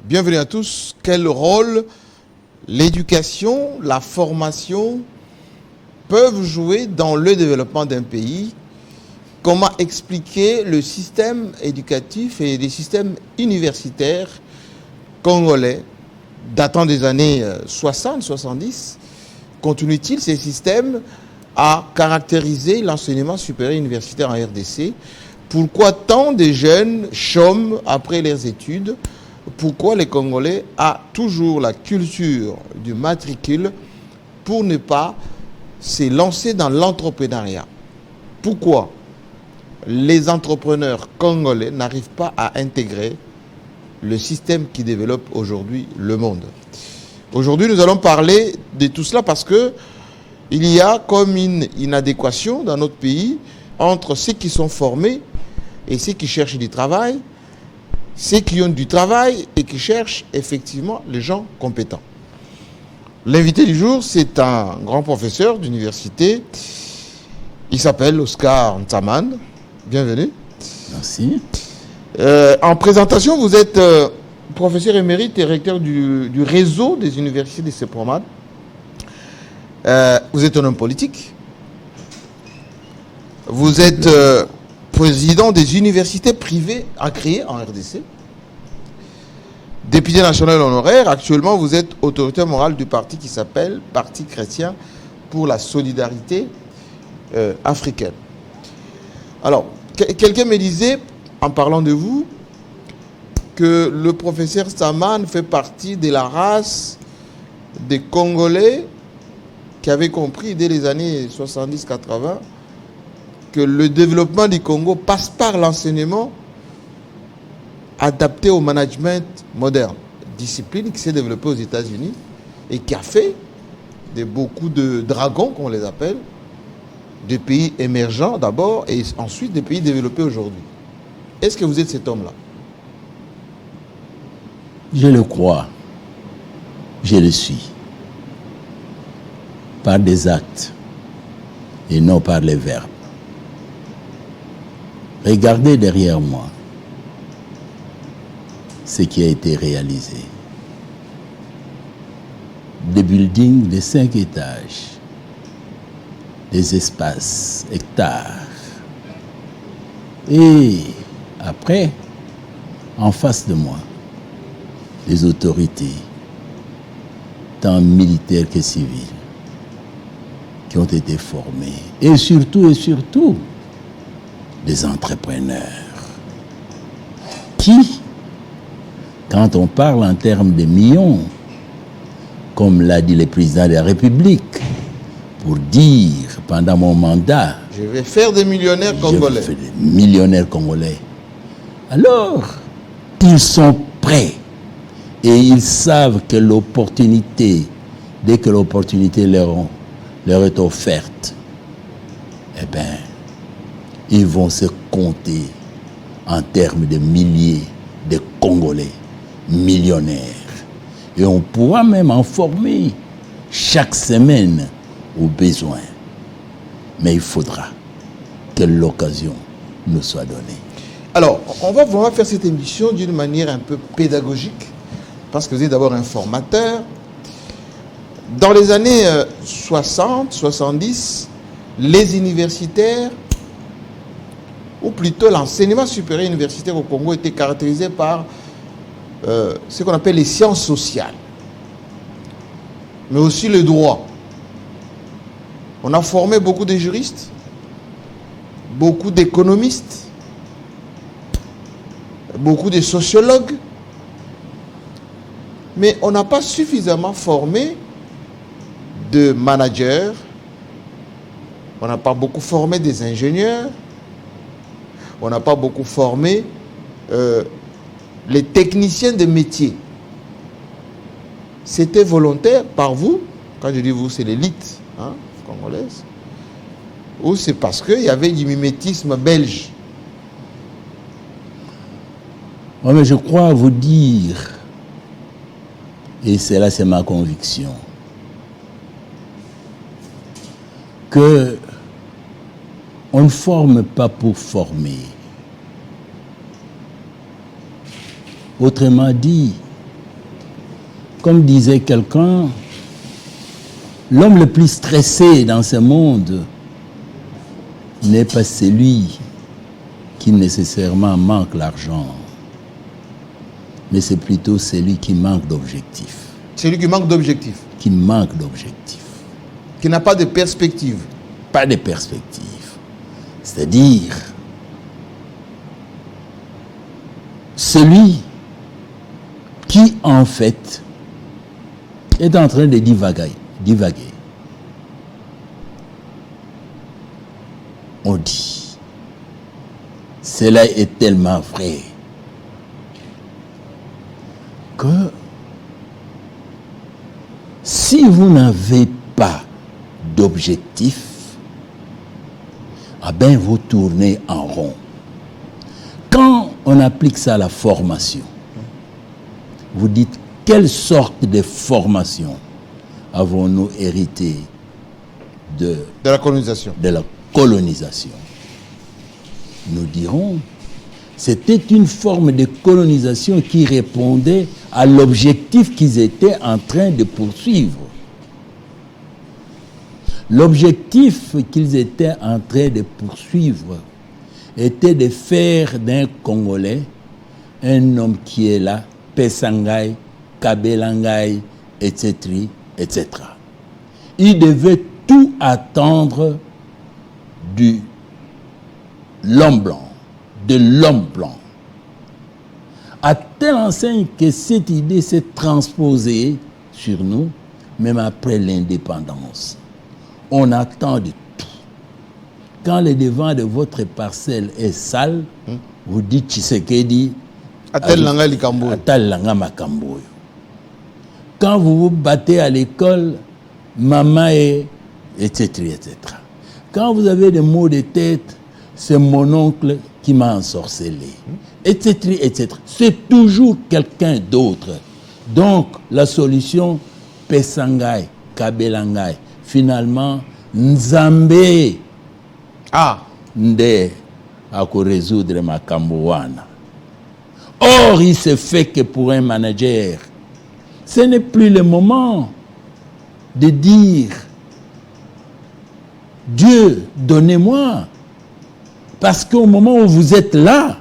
Bienvenue à tous. Quel rôle l'éducation, la formation peuvent jouer dans le développement d'un pays? Comment expliquer le système éducatif et les systèmes universitaires congolais datant des années 60-70? Continue-t-il ces systèmes à caractériser l'enseignement supérieur universitaire en RDC? Pourquoi tant de jeunes chôment après leurs études? Pourquoi les Congolais ont toujours la culture du matricule pour ne pas se lancer dans l'entrepreneuriat? Pourquoi les entrepreneurs congolais n'arrivent pas à intégrer le système qui développe aujourd'hui le monde? Aujourd'hui, nous allons parler de tout cela parce que il y a comme une inadéquation dans notre pays entre ceux qui sont formés et ceux qui cherchent du travail, ceux qui ont du travail et qui cherchent effectivement les gens compétents. L'invité du jour, c'est un grand professeur d'université. Il s'appelle Oscar Ntsaman. Bienvenue. Merci. En présentation, vous êtes professeur émérite et recteur du réseau des universités de CEPROMAD. Vous êtes un homme politique. Vous êtes président des universités privées agréées en RDC. Député national honoraire, actuellement vous êtes autorité morale du parti qui s'appelle Parti chrétien pour la solidarité africaine. Alors, quelqu'un me disait, en parlant de vous, que le professeur Ntsaman fait partie de la race des Congolais qui avaient compris dès les années 70-80 que le développement du Congo passe par l'enseignement adapté au management moderne, discipline qui s'est développée aux États-Unis et qui a fait de beaucoup de dragons, comme on les appelle, des pays émergents d'abord et ensuite des pays développés aujourd'hui. Est-ce que vous êtes cet homme-là? Je le crois. Je le suis. Par des actes et non par les verbes. Regardez derrière moi ce qui a été réalisé. Des buildings de 5 étages, des espaces, hectares. Et après, en face de moi, des autorités, tant militaires que civiles, qui ont été formées. Et surtout, des entrepreneurs qui, quand on parle en termes de millions, comme l'a dit le président de la République, pour dire pendant mon mandat, je vais faire des millionnaires congolais. Je vais faire des millionnaires congolais. Alors, ils sont prêts et ils savent que l'opportunité, dès que l'opportunité leur est offerte, eh bien, ils vont se compter en termes de milliers de Congolais millionnaires. Et on pourra même en former chaque semaine au besoin. Mais il faudra que l'occasion nous soit donnée. Alors, on va vraiment faire cette émission d'une manière un peu pédagogique, parce que vous êtes d'abord un formateur. Dans les années 60, 70, les universitaires, ou plutôt l'enseignement supérieur universitaire au Congo, était caractérisé par ce qu'on appelle les sciences sociales, mais aussi le droit. On a formé beaucoup de juristes, beaucoup d'économistes, beaucoup de sociologues, mais on n'a pas suffisamment formé de managers, on n'a pas beaucoup formé des ingénieurs, on n'a pas beaucoup formé les techniciens de métier. C'était volontaire par vous Quand je dis vous, c'est l'élite congolaise. Ou c'est parce qu'il y avait du mimétisme belge? Oui, mais je crois vous dire, et c'est ma conviction, que on ne forme pas pour former. Autrement dit, comme disait quelqu'un, l'homme le plus stressé dans ce monde n'est pas celui qui nécessairement manque l'argent, mais c'est plutôt celui qui manque d'objectif. Celui qui manque d'objectif. Qui manque d'objectif. Qui n'a pas de perspective. Pas de perspective. C'est-à-dire, celui qui, en fait, est en train de divaguer. On dit, cela est tellement vrai que si vous n'avez pas d'objectif, ah ben vous tournez en rond. Quand on applique ça à la formation, vous dites quelle sorte de formation avons-nous hérité de la colonisation. Nous dirons, c'était une forme de colonisation qui répondait à l'objectif qu'ils étaient en train de poursuivre. L'objectif qu'ils étaient en train de poursuivre était de faire d'un Congolais un homme qui est là, Pesangai, Kabelangai, etc., etc. Il devait tout attendre de l'homme blanc. À telle enseigne que cette idée s'est transposée sur nous, même après l'indépendance. On attend de tout. Quand le devant de votre parcelle est sale, vous dites Tshisekedi, Atel langa likamboyo. Atel langa makamboyo. Quand vous vous battez à l'école, maman est, etc., etc. Quand vous avez des maux de tête, c'est mon oncle qui m'a ensorcelé, etc., etc. C'est toujours quelqu'un d'autre. Donc, la solution, Pesangai, Kabelangai, finalement, Nzambe, Nde, à résoudre ma Kambouana. Or, il se fait que pour un manager, ce n'est plus le moment de dire Dieu, donnez-moi. Parce qu'au moment où vous êtes là,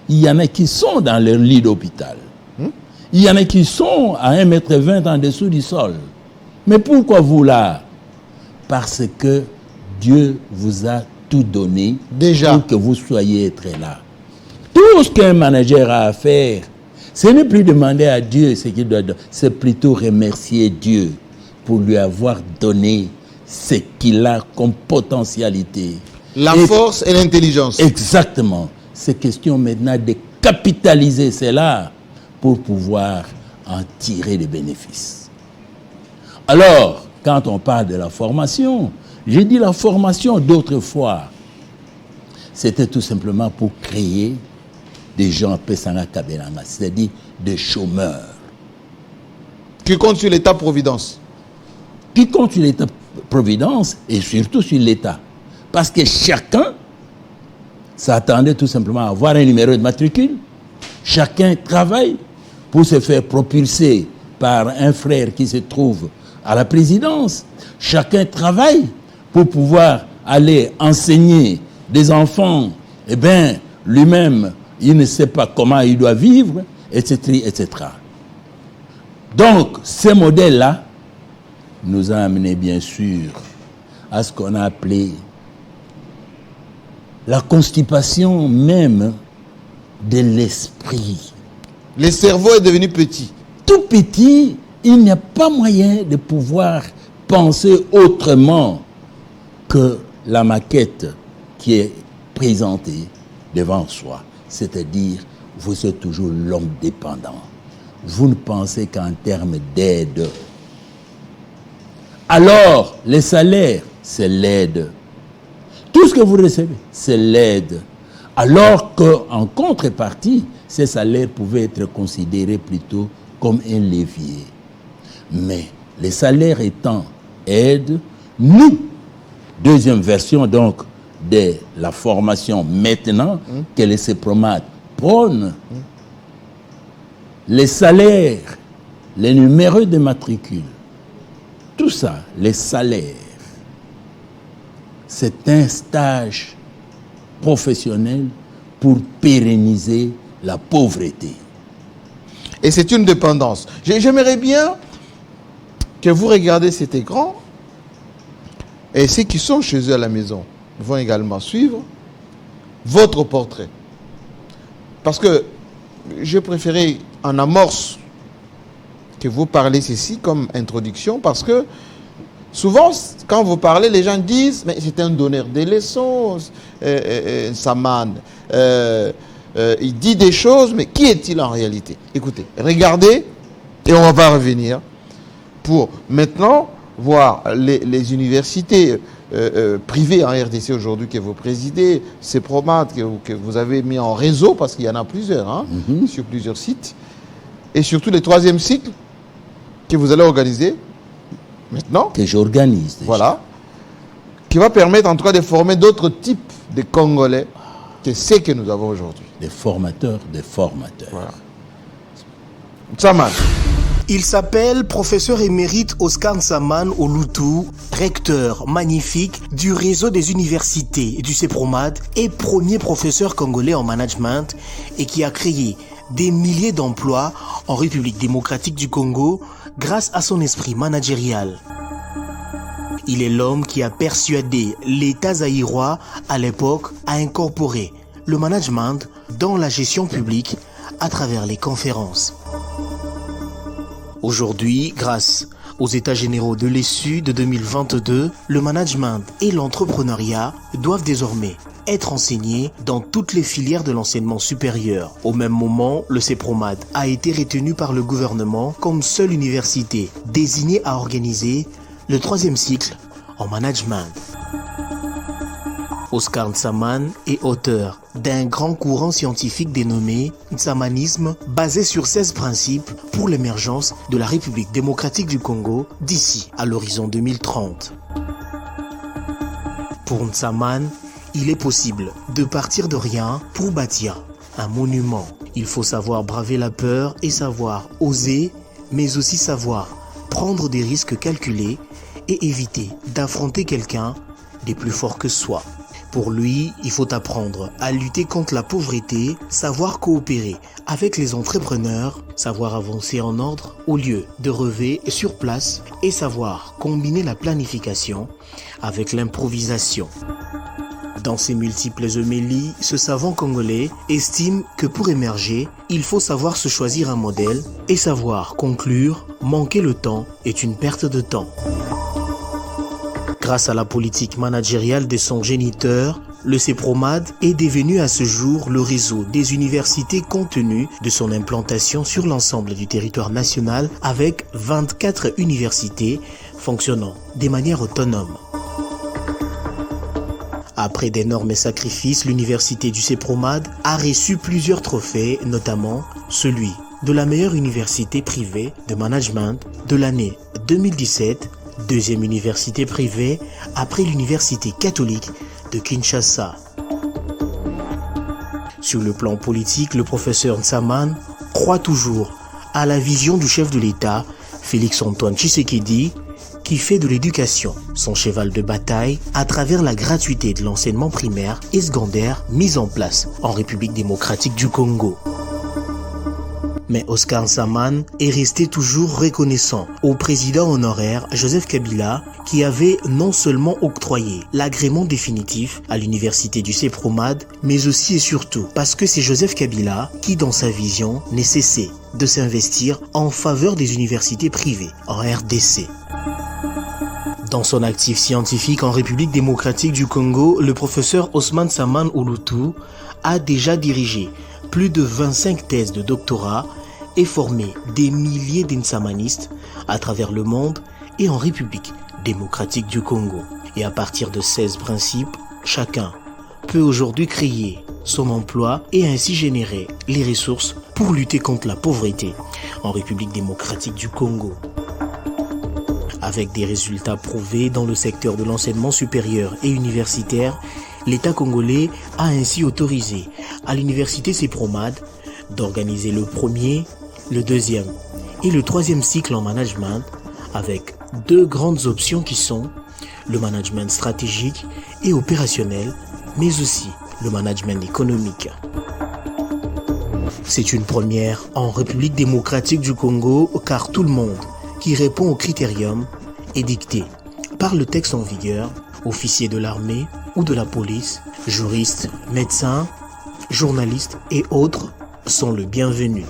il y en a qui sont dans leur lit d'hôpital. Il y en a qui sont à 1,20 m en dessous du sol. Mais pourquoi vous là? Parce que Dieu vous a tout donné déjà pour que vous soyez être là. Tout ce qu'un manager a à faire, ce n'est plus demander à Dieu ce qu'il doit donner, c'est plutôt remercier Dieu pour lui avoir donné ce qu'il a comme potentialité. La force et l'intelligence. Exactement. C'est question maintenant de capitaliser cela pour pouvoir en tirer des bénéfices. Alors, quand on parle de la formation, j'ai dit la formation d'autrefois, c'était tout simplement pour créer des gens Pesanga Kabelanga, c'est-à-dire des chômeurs. Qui comptent sur l'État-providence. Qui comptent sur l'État-providence et surtout sur l'État. Parce que chacun s'attendait tout simplement à avoir un numéro de matricule. Chacun travaille pour se faire propulser par un frère qui se trouve à la présidence. Chacun travaille pour pouvoir aller enseigner des enfants. Eh bien, lui-même, il ne sait pas comment il doit vivre, etc., etc. Donc, ces modèles-là nous ont amené, bien sûr, à ce qu'on a appelé la constipation même de l'esprit. Le cerveau est devenu petit. Tout petit, il n'y a pas moyen de pouvoir penser autrement que la maquette qui est présentée devant soi. C'est-à-dire, vous êtes toujours l'homme dépendant. Vous ne pensez qu'en termes d'aide. Alors, les salaires, c'est l'aide. Tout ce que vous recevez, c'est l'aide. Alors qu'en contrepartie, ces salaires pouvaient être considérés plutôt comme un levier. Mais les salaires étant aide, nous, deuxième version donc de la formation maintenant que les CEPROMAT prônent, les salaires, les numéros de matricule, tout ça, les salaires, c'est un stage professionnel pour pérenniser la pauvreté. Et c'est une dépendance. J'aimerais bien que vous regardez cet écran et ceux qui sont chez eux à la maison vont également suivre votre portrait. Parce que j'ai préféré en amorce que vous parlez ceci comme introduction parce que souvent, quand vous parlez, les gens disent « mais c'est un donneur de leçons, Nsaman. Il dit des choses, mais qui est-il en réalité ?» Écoutez, regardez et on va revenir pour maintenant voir les universités privées en RDC aujourd'hui que vous présidez, CEPROMAT que vous avez mis en réseau parce qu'il y en a plusieurs, sur plusieurs sites, et surtout les troisième cycles que vous allez organiser maintenant. Que j'organise déjà. Voilà. Qui va permettre en tout cas de former d'autres types de Congolais que ceux que nous avons aujourd'hui. Des formateurs, des formateurs. Voilà. Nsaman. Il s'appelle professeur émérite Oscar Nsaman Olutu, recteur magnifique du réseau des universités du CEPROMAT et premier professeur congolais en management et qui a créé des milliers d'emplois en République démocratique du Congo grâce à son esprit managérial. Il est l'homme qui a persuadé l'État zaïrois à l'époque à incorporer le management dans la gestion publique à travers les conférences. Aujourd'hui, grâce aux États généraux de l'ESU de 2022, le management et l'entrepreneuriat doivent désormais être enseignés dans toutes les filières de l'enseignement supérieur. Au même moment, le CEPROMAT a été retenu par le gouvernement comme seule université désignée à organiser le troisième cycle en management. Oscar Nsaman est auteur d'un grand courant scientifique dénommé Nsamanisme, basé sur 16 principes pour l'émergence de la République démocratique du Congo d'ici à l'horizon 2030. Pour Nsaman, il est possible de partir de rien pour bâtir un monument. Il faut savoir braver la peur et savoir oser, mais aussi savoir prendre des risques calculés et éviter d'affronter quelqu'un de plus fort que soi. Pour lui, il faut apprendre à lutter contre la pauvreté, savoir coopérer avec les entrepreneurs, savoir avancer en ordre au lieu de rêver sur place et savoir combiner la planification avec l'improvisation. Dans ses multiples homélies, ce savant congolais estime que pour émerger, il faut savoir se choisir un modèle et savoir conclure, manquer le temps est une perte de temps. Grâce à la politique managériale de son géniteur, le CEPROMAT est devenu à ce jour le réseau des universités compte tenu de son implantation sur l'ensemble du territoire national avec 24 universités fonctionnant de manière autonome. Après d'énormes sacrifices, l'université du CEPROMAT a reçu plusieurs trophées, notamment celui de la meilleure université privée de management de l'année 2017, deuxième université privée après l'université catholique de Kinshasa. Sur le plan politique, le professeur Nsaman croit toujours à la vision du chef de l'État, Félix-Antoine Tshisekedi, qui fait de l'éducation son cheval de bataille à travers la gratuité de l'enseignement primaire et secondaire mise en place en République démocratique du Congo. Mais Oscar Nsaman est resté toujours reconnaissant au président honoraire Joseph Kabila qui avait non seulement octroyé l'agrément définitif à l'université du CEPROMAT, mais aussi et surtout parce que c'est Joseph Kabila qui, dans sa vision, n'est cessé de s'investir en faveur des universités privées en RDC. Dans son actif scientifique en République démocratique du Congo, le professeur Osman Nsaman Olutu a déjà dirigé plus de 25 thèses de doctorat et formé des milliers d'ensamanistes à travers le monde et en République démocratique du Congo. Et à partir de 16 principes, chacun peut aujourd'hui créer son emploi et ainsi générer les ressources pour lutter contre la pauvreté en République démocratique du Congo. Avec des résultats prouvés dans le secteur de l'enseignement supérieur et universitaire, l'État congolais a ainsi autorisé à l'université CEPROMAD d'organiser le premier, le deuxième et le troisième cycle en management avec deux grandes options qui sont le management stratégique et opérationnel, mais aussi le management économique. C'est une première en République démocratique du Congo car tout le monde qui répond au critérium est dicté par le texte en vigueur, officier de l'armée ou de la police, juristes, médecins, journalistes et autres sont le bienvenu.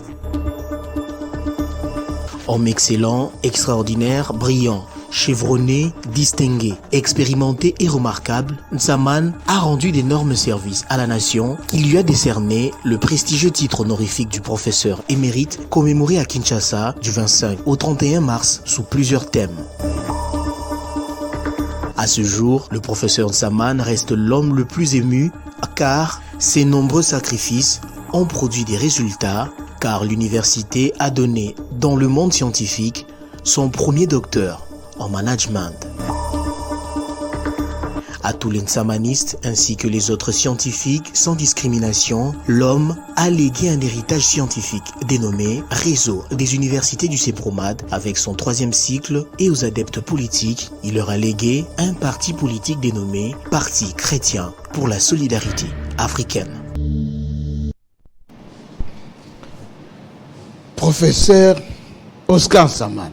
Homme excellent, extraordinaire, brillant, chevronné, distingué, expérimenté et remarquable, Nsaman a rendu d'énormes services à la nation qui lui a décerné le prestigieux titre honorifique du professeur émérite commémoré à Kinshasa du 25 au 31 mars sous plusieurs thèmes. À ce jour, le professeur Nsaman reste l'homme le plus ému car ses nombreux sacrifices ont produit des résultats car l'université a donné dans le monde scientifique son premier docteur en management. À tous les nsamanistes ainsi que les autres scientifiques sans discrimination, l'homme a légué un héritage scientifique dénommé Réseau des universités du CEPROMAD avec son troisième cycle et aux adeptes politiques, il leur a légué un parti politique dénommé Parti chrétien pour la solidarité africaine. Professeur Oscar Nsaman.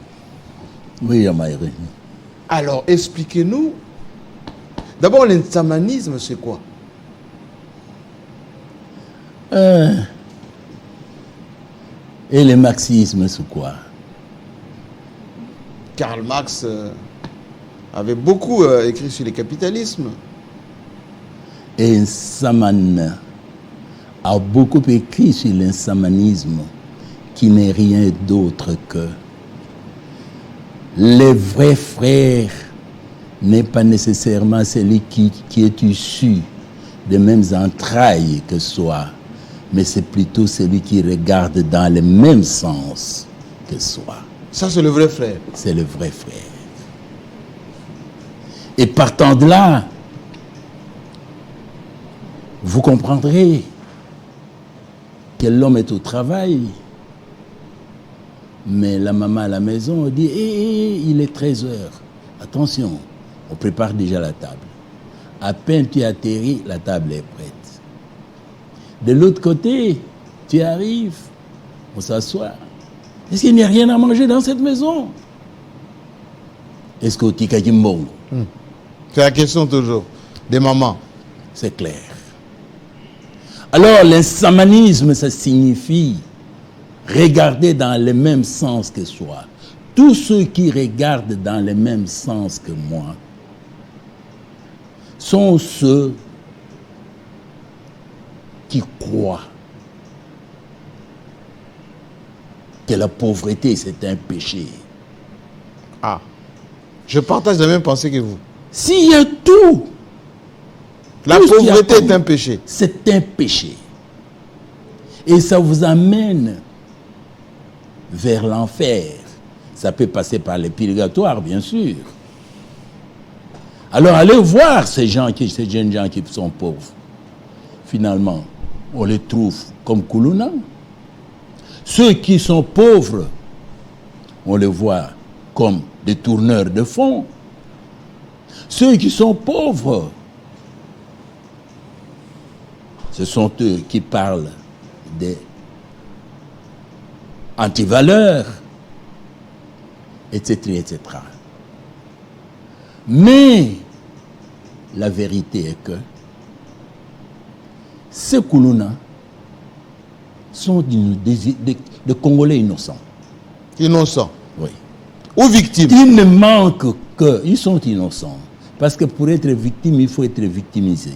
Oui, Amaïri. Alors, expliquez-nous. D'abord, l'ensamanisme, c'est quoi? Et le marxisme, c'est quoi? Karl Marx avait beaucoup écrit sur le capitalisme. Et Nsaman a beaucoup écrit sur l'insamanisme, qui n'est rien d'autre que le vrai frère n'est pas nécessairement celui qui est issu des mêmes entrailles que soi, mais c'est plutôt celui qui regarde dans le même sens que soi. Ça, c'est le vrai frère. C'est le vrai frère. Et partant de là, vous comprendrez que l'homme est au travail, mais la maman à la maison dit il est 13 heures. Attention, on prépare déjà la table. À peine tu atterris, la table est prête. De l'autre côté, tu arrives, on s'assoit. Est-ce qu'il n'y a rien à manger dans cette maison? Est-ce que tu as bon? C'est la question toujours des mamans. C'est clair. Alors, l'insamanisme, ça signifie regarder dans le même sens que soi. Tous ceux qui regardent dans le même sens que moi sont ceux qui croient que la pauvreté, c'est un péché. Ah, je partage la même pensée que vous. S'il y a tout, la pauvreté est un péché. C'est un péché. Et ça vous amène vers l'enfer. Ça peut passer par le purgatoire, bien sûr. Alors, allez voir ces jeunes gens qui sont pauvres. Finalement, on les trouve comme Kuluna. Ceux qui sont pauvres, on les voit comme des tourneurs de fonds. Ceux qui sont pauvres, ce sont eux qui parlent des antivaleurs, etc., etc. Mais la vérité est que ces Kuluna sont des Congolais innocents. Innocents. Oui. Ou victimes. Il ne manque que... Ils sont innocents. Parce que pour être victime, il faut être victimisé.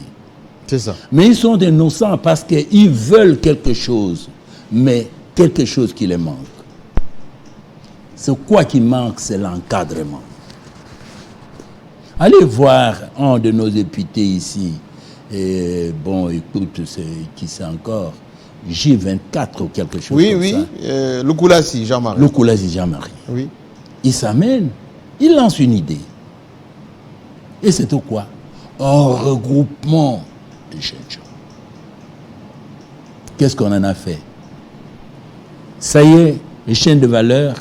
C'est ça. Mais ils sont innocents parce qu'ils veulent quelque chose, mais quelque chose qui les manque. C'est quoi qui manque? C'est l'encadrement. Allez voir un de nos députés ici. Et bon, écoute, qui c'est encore J24 ou quelque chose Oui, comme oui. ça. Lukulasi, Jean-Marie. Lukulasi Jean-Marie. Oui. Il s'amène, il lance une idée. Et c'est tout quoi? Un regroupement de jeunes gens. Qu'est-ce qu'on en a fait? Ça y est, les chaînes de valeur,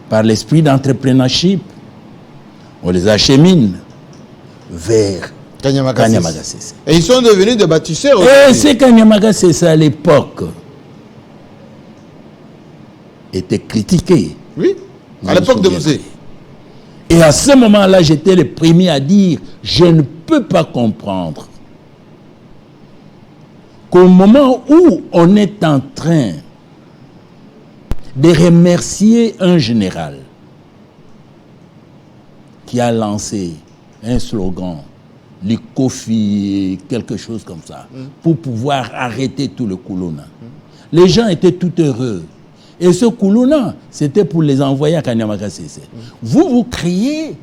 par l'esprit d'entrepreneurship, on les achemine vers Kanyamaga Sese. Et ils sont devenus des bâtisseurs aussi. Et c'est Kanyamaga Sese à l'époque était critiqué. Oui, à l'époque de Moussé. Et à ce moment-là, j'étais le premier à dire, je ne peux pas comprendre qu'au moment où on est en train de remercier un général qui a lancé un slogan, le Kofi, quelque chose comme ça, pour pouvoir arrêter tout le Koulouna. Les gens étaient tout heureux. Et ce Koulouna, c'était pour les envoyer à Kanyamaga Sese. Vous criez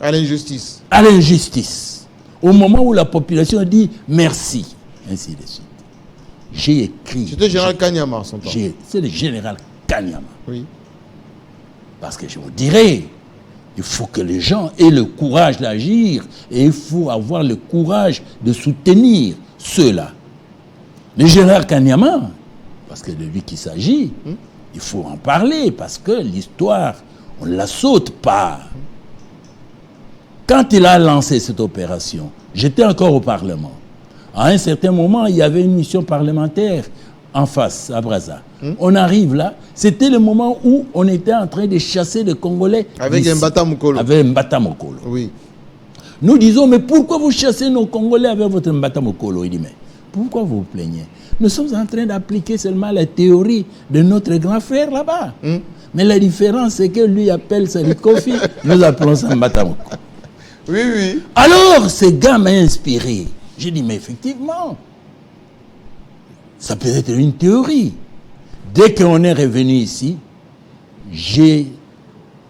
à l'injustice. À l'injustice. Au moment où la population dit merci, ainsi de suite. J'ai écrit. C'était le général Kanyama, son temps. C'est le général Kanyama. Oui. Parce que je vous dirais, il faut que les gens aient le courage d'agir et il faut avoir le courage de soutenir ceux-là. Le général Kanyama, parce que de lui qu'il s'agit, il faut en parler parce que l'histoire, on ne la saute pas. Quand il a lancé cette opération, j'étais encore au Parlement. À un certain moment, il y avait une mission parlementaire en face, à Brazza. On arrive là, c'était le moment où on était en train de chasser les Congolais. Avec Mbata Mokolo. Avec Mbata Mokolo. Oui. Nous disons, mais pourquoi vous chassez nos Congolais avec votre Mbata Mokolo? Il dit, mais pourquoi vous vous plaignez? Nous sommes en train d'appliquer seulement la théorie de notre grand frère là-bas. Mais la différence, c'est que lui appelle ça le Kofi, nous appelons ça Mbata Mokolo. Oui, oui. Alors, ce gars m'a inspiré. J'ai dit, mais effectivement, ça peut être une théorie. Dès qu'on est revenu ici,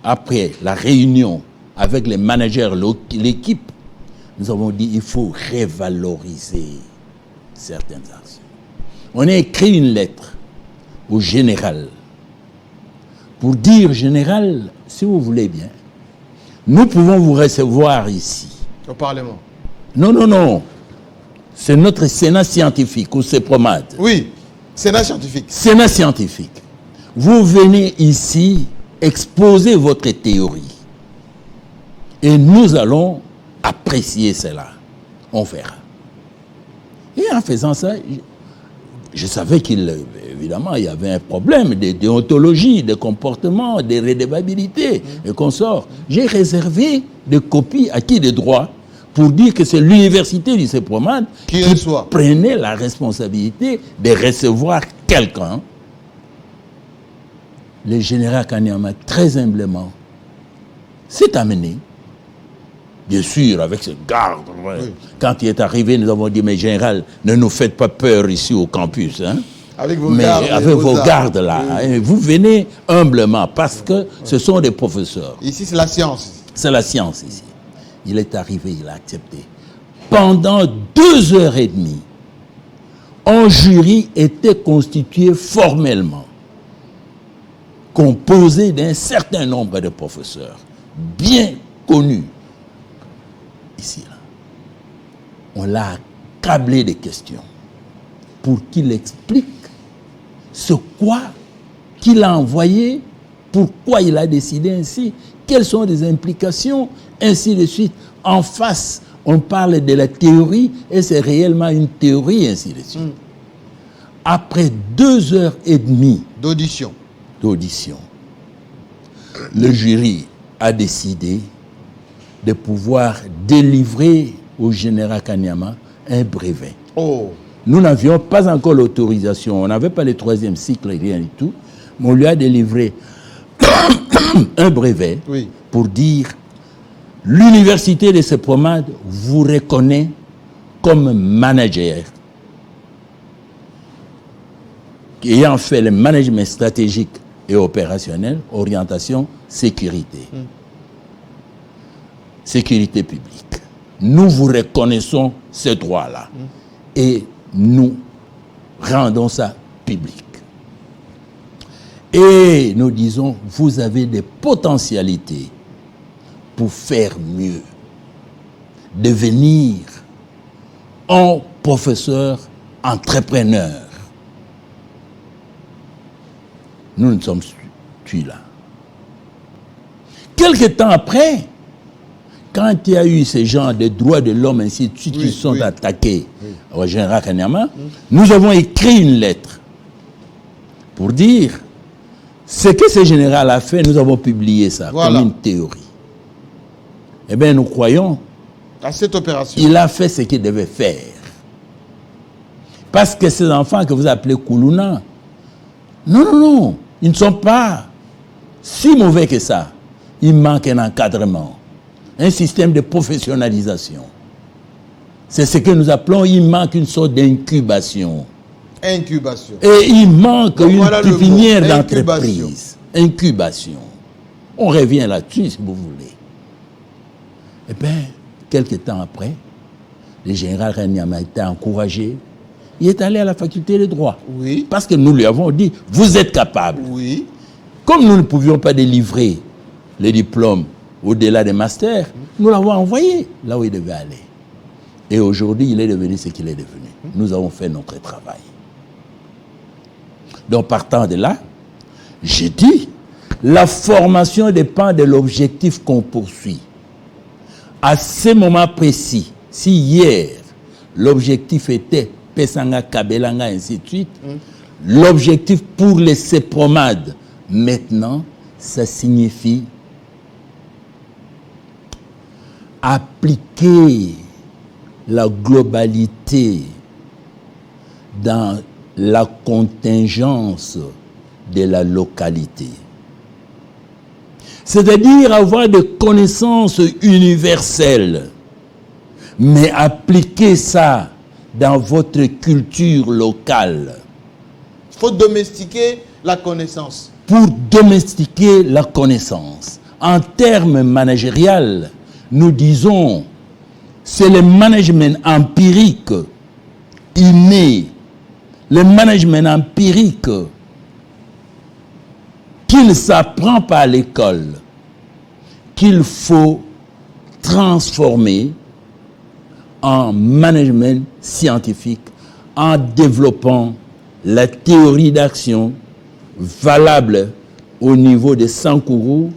après la réunion avec les managers, l'équipe, nous avons dit, il faut revaloriser certaines actions. On a écrit une lettre au général pour dire, général, si vous voulez bien, nous pouvons vous recevoir ici. Au Parlement. Non, non, non. C'est notre Sénat scientifique ou CEPROMAD. Oui, Sénat scientifique. Sénat scientifique. Vous venez ici exposer votre théorie. Et nous allons apprécier cela. On verra. Et en faisant ça, je savais qu'évidemment, il y avait un problème de déontologie, de comportement, de redevabilité et consorts. J'ai réservé des copies acquis de droit pour dire que c'est l'université du CEPROMAD qui prenait la responsabilité de recevoir quelqu'un. Le général Kanyama, très humblement, s'est amené. Bien sûr, avec ce garde. Oui. Quand il est arrivé, nous avons dit, mais général, ne nous faites pas peur ici au campus. Hein? Avec vos gardes. Avec vos gardes là. Oui. Hein? Vous venez humblement parce que ce sont des professeurs. Ici, c'est la science. C'est la science ici. Il est arrivé, il a accepté. Pendant 2h30, un jury était constitué formellement, composé d'un certain nombre de professeurs, bien connus. Ici, là. On l'a accablé de questions pour qu'il explique ce quoi qu'il a envoyé, pourquoi il a décidé ainsi, quelles sont les implications, ainsi de suite. En face, on parle de la théorie et c'est réellement une théorie, ainsi de suite. Après 2h30 d'audition, le jury a décidé de pouvoir délivrer au général Kanyama un brevet. Oh. Nous n'avions pas encore l'autorisation, on n'avait pas le 3e cycle, rien du tout, mais on lui a délivré un brevet pour dire l'université de CEPROMAD vous reconnaît comme manager ayant fait le management stratégique et opérationnel, orientation, sécurité. sécurité publique. Nous vous reconnaissons ce droit-là et nous rendons ça public. Et nous disons, vous avez des potentialités pour faire mieux, devenir un professeur entrepreneur. Nous ne sommes plus là. Quelque temps après, quand il y a eu ces gens de droits de l'homme, ainsi de suite, qui sont attaqués au général Kanyama, nous avons écrit une lettre pour dire ce que ce général a fait, nous avons publié ça comme une théorie. Eh bien, nous croyons à cette opération. Il a fait ce qu'il devait faire. Parce que ces enfants que vous appelez Koulouna, non, ils ne sont pas si mauvais que ça. Il manque un encadrement, un système de professionnalisation. C'est ce que nous appelons, il manque une sorte d'incubation. Incubation. Et il manque donc, une voilà pépinière d'entreprise. Incubation. On revient là-dessus si vous voulez. Eh bien, quelques temps après, le général Kanyama a été encouragé. Il est allé à la faculté de droit. Oui. Parce que nous lui avons dit, vous êtes capable. Oui. Comme nous ne pouvions pas délivrer les diplômes au-delà des masters, nous l'avons envoyé là où il devait aller. Et aujourd'hui, il est devenu ce qu'il est devenu. Nous avons fait notre travail. Donc, partant de là, j'ai dit, la formation dépend de l'objectif qu'on poursuit. À ce moment précis, si hier, l'objectif était Pesanga, Kabelanga, ainsi de suite, l'objectif pour les CEPROMAD, maintenant, ça signifie appliquer la globalité dans la contingence de la localité. C'est-à-dire avoir des connaissances universelles, mais appliquer ça dans votre culture locale. Il faut domestiquer la connaissance. Pour domestiquer la connaissance. En termes managériels, nous disons, c'est le management empirique inné, le management empirique qui ne s'apprend pas à l'école, qu'il faut transformer en management scientifique en développant la théorie d'action valable au niveau de Sankourou,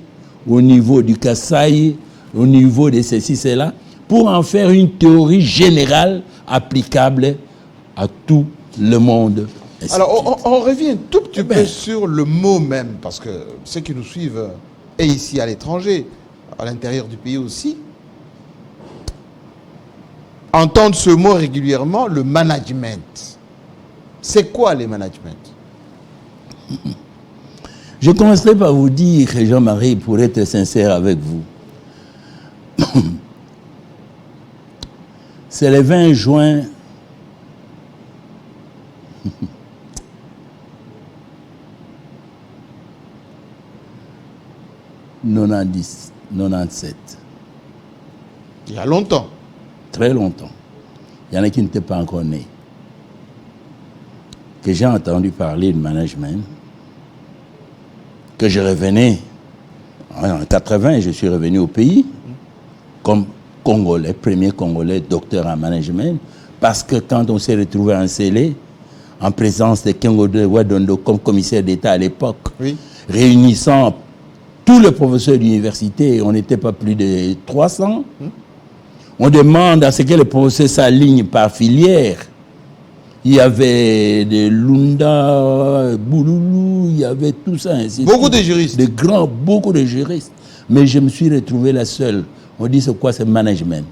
au niveau du Kasaï, au niveau de ceci, cela, pour en faire une théorie générale applicable à tout le monde. Alors, on revient un tout petit peu sur le mot même, parce que ceux qui nous suivent, et ici à l'étranger, à l'intérieur du pays aussi, entendent ce mot régulièrement, le management. C'est quoi le management? Je commencerai par vous dire, Jean-Marie, pour être sincère avec vous, c'est le 20 juin 97. Il y a longtemps. Très longtemps. Il y en a qui n'étaient pas encore nés. Que j'ai entendu parler de management, que je revenais en 80, je suis revenu au pays comme Congolais, premier Congolais docteur en management, parce que quand on s'est retrouvé en Célé, en présence de Kengo de Wadondo comme commissaire d'État à l'époque, réunissant tous les professeurs d'université, on n'était pas plus de 300, on demande à ce que les professeurs s'alignent par filière. Il y avait des Lunda, Bouloulou, il y avait tout ça. Beaucoup de juristes. Beaucoup de juristes. Mais je me suis retrouvé la seule. On dit, c'est quoi ce management?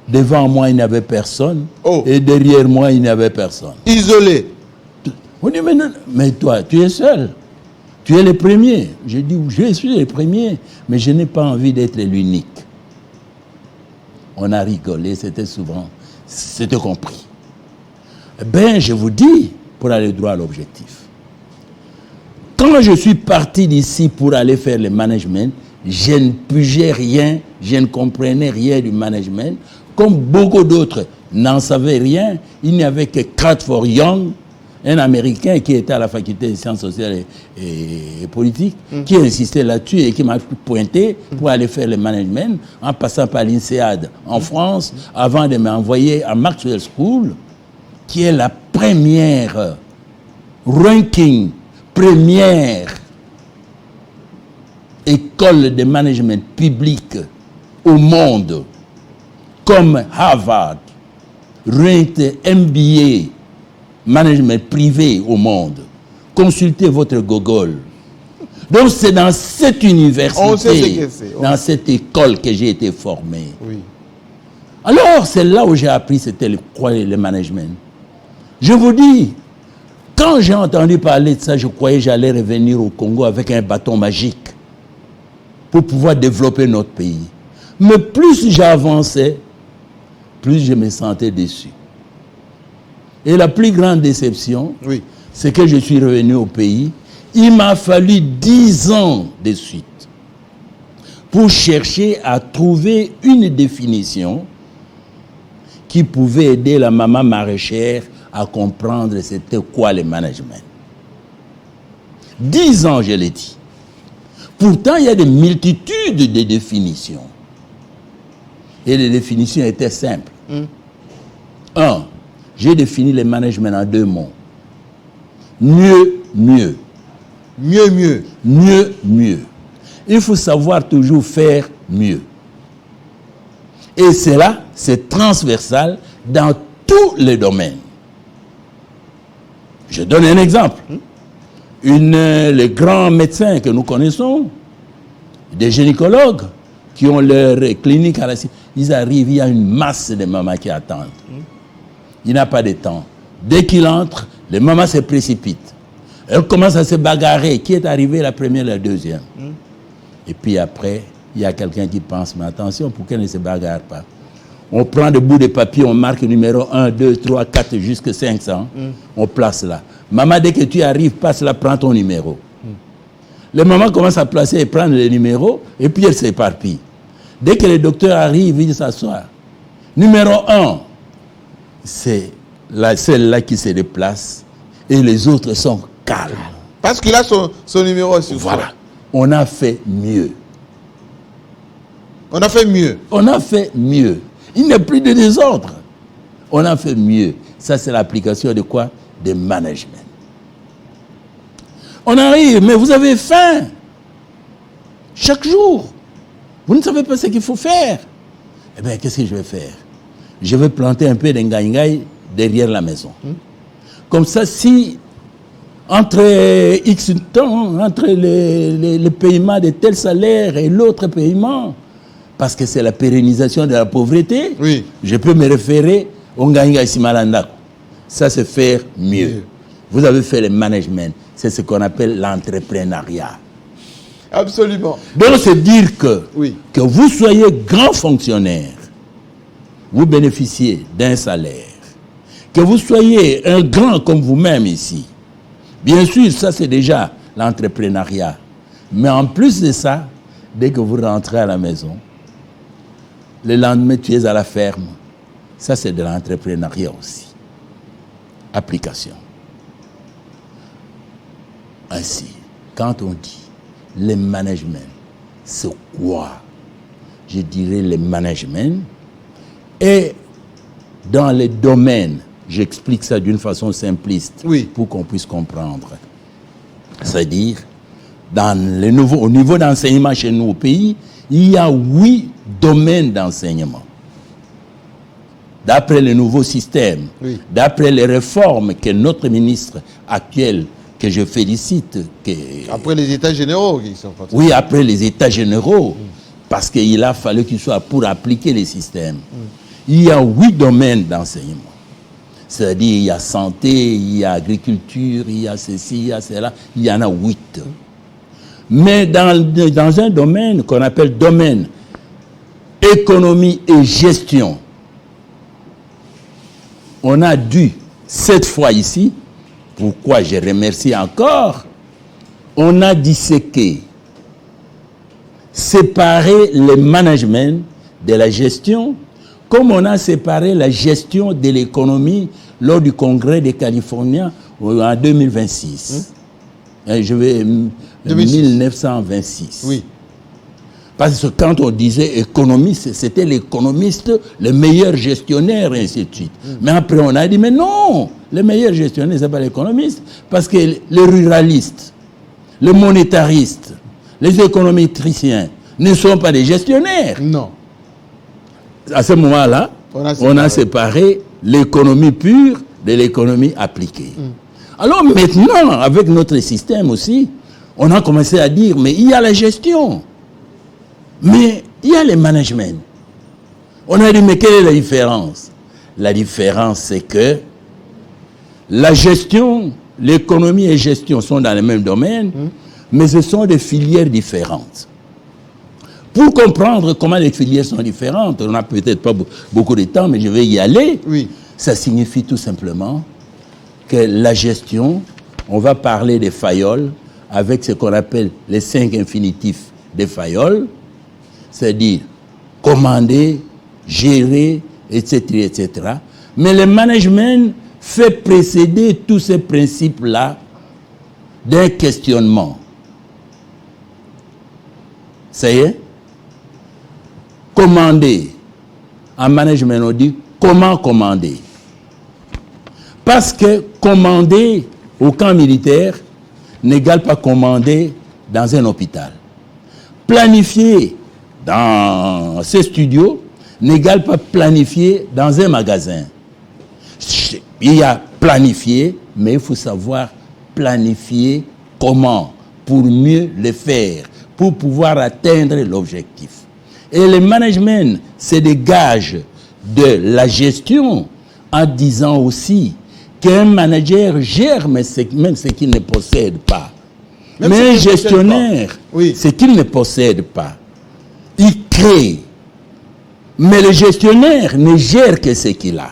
Devant moi, il n'y avait personne. Oh. Et derrière moi, il n'y avait personne. Isolé. On dit, mais, non, mais toi, tu es seul. Tu es le premier. Je dis, je suis le premier, mais je n'ai pas envie d'être l'unique. On a rigolé, c'était souvent, c'était compris. Ben, je vous dis, pour aller droit à l'objectif. Quand je suis parti d'ici pour aller faire le management, je ne pugeais rien, je ne comprenais rien du management. Comme beaucoup d'autres n'en savaient rien, il n'y avait que Crawford Young, un Américain qui était à la faculté des sciences sociales et politiques, qui insistait là-dessus et qui m'a pointé pour aller faire le management, en passant par l'INSEAD en France, avant de m'envoyer à Maxwell School, qui est la première école de management public au monde, comme Harvard, ranked MBA, management privé au monde. Consultez votre Google. Donc c'est dans cette université, dans cette école que j'ai été formé. Oui. Alors c'est là où j'ai appris c'était le management. Je vous dis, quand j'ai entendu parler de ça, je croyais que j'allais revenir au Congo avec un bâton magique pour pouvoir développer notre pays. Mais plus j'avançais, plus je me sentais déçu. Et la plus grande déception, c'est que je suis revenu au pays. Il m'a fallu 10 ans de suite pour chercher à trouver une définition qui pouvait aider la maman maraîchère à comprendre c'était quoi le management. 10 ans, je l'ai dit. Pourtant, il y a des multitudes de définitions. Et les définitions étaient simples. 1. J'ai défini le management en 2 mots. Mieux, mieux. Mieux, mieux. Mieux, mieux. Il faut savoir toujours faire mieux. Et cela, c'est transversal dans tous les domaines. Je donne un exemple. Les grands médecins que nous connaissons, des gynécologues qui ont leur clinique à la... Ils arrivent, il y a une masse de mamans qui attendent. Il n'a pas de temps. Dès qu'il entre, les mamans se précipitent. Elles commencent à se bagarrer. Qui est arrivé la première, la deuxième? Et puis après, il y a quelqu'un qui pense, mais attention, pour qu'elle ne se bagarre pas. On prend des bouts de papier, on marque numéro 1, 2, 3, 4, jusqu'à 500. On place là. Maman, dès que tu arrives, passe là, prends ton numéro. Les mamans commencent à placer et prendre les numéros, et puis elles s'éparpillent. Dès que le docteur arrive, il s'assoit. Numéro 1, c'est celle-là qui se déplace, et les autres sont calmes. Parce qu'il a son numéro aussi. Voilà. On a fait mieux. On a fait mieux. On a fait mieux. Il n'y a plus de désordre. On a fait mieux. Ça, c'est l'application de quoi? De management. On arrive, mais vous avez faim. Chaque jour. Vous ne savez pas ce qu'il faut faire. Eh bien, qu'est-ce que je vais faire? Je vais planter un peu d'engaïngaï derrière la maison. Comme ça, si entre X temps, entre le paiement de tel salaire et l'autre paiement, parce que c'est la pérennisation de la pauvreté, je peux me référer au Ngaïngaï Simalanda. Ça, c'est faire mieux. Vous avez fait le management. C'est ce qu'on appelle l'entrepreneuriat. Absolument. Donc, c'est dire que vous soyez grand fonctionnaire, vous bénéficiez d'un salaire, que vous soyez un grand comme vous-même ici. Bien sûr, ça, c'est déjà l'entrepreneuriat. Mais en plus de ça, dès que vous rentrez à la maison, le lendemain, tu es à la ferme. Ça, c'est de l'entrepreneuriat aussi. Application. Ainsi, quand on dit le management, c'est quoi? Je dirais le management est dans les domaines, j'explique ça d'une façon simpliste pour qu'on puisse comprendre. C'est-à-dire, au niveau d'enseignement chez nous au pays, il y a 8 domaines d'enseignement. D'après le nouveau système, d'après les réformes que notre ministre actuel, que je félicite... Après les États généraux qui sont faits. Oui, après les États généraux, parce qu'il a fallu qu'il soit pour appliquer les systèmes. Il y a 8 domaines d'enseignement. C'est-à-dire, il y a santé, il y a agriculture, il y a ceci, il y a cela, il y en a 8. Mais dans un domaine qu'on appelle domaine économie et gestion, on a dû, cette fois ici, pourquoi je remercie encore, on a disséqué séparer le management de la gestion, comme on a séparé la gestion de l'économie lors du congrès des Californiens en 2026. Je vais 1926. Oui. Parce que quand on disait économiste, c'était l'économiste, le meilleur gestionnaire, et ainsi de suite. Mais après, on a dit, mais non, le meilleur gestionnaire, ce n'est pas l'économiste, parce que les ruralistes, les monétaristes, les économétriciens ne sont pas des gestionnaires. Non. À ce moment-là, on a séparé l'économie pure de l'économie appliquée. Alors maintenant, avec notre système aussi, on a commencé à dire, mais il y a la gestion, mais il y a le management. On a dit, mais quelle est la différence? La différence, c'est que la gestion, l'économie et gestion sont dans le même domaine, mais ce sont des filières différentes. Pour comprendre comment les filières sont différentes, on n'a peut-être pas beaucoup de temps, mais je vais y aller. Oui. Ça signifie tout simplement que la gestion, on va parler des Fayol avec ce qu'on appelle les 5 infinitifs des Fayol, c'est-à-dire commander, gérer, etc., etc. Mais le management fait précéder tous ces principes-là d'un questionnement. Ça y est? Commander. En management, on dit comment commander. Parce que commander au camp militaire n'égale pas commander dans un hôpital. Planifier dans ces studios n'égale pas planifier dans un magasin. Il y a planifier, mais il faut savoir planifier comment, pour mieux le faire, pour pouvoir atteindre l'objectif. Et le management, c'est des gages de la gestion en disant aussi qu'un manager gère même ce qu'il ne possède pas. Même mais un gestionnaire, oui, ce qu'il ne possède pas, il crée. Mais le gestionnaire ne gère que ce qu'il a.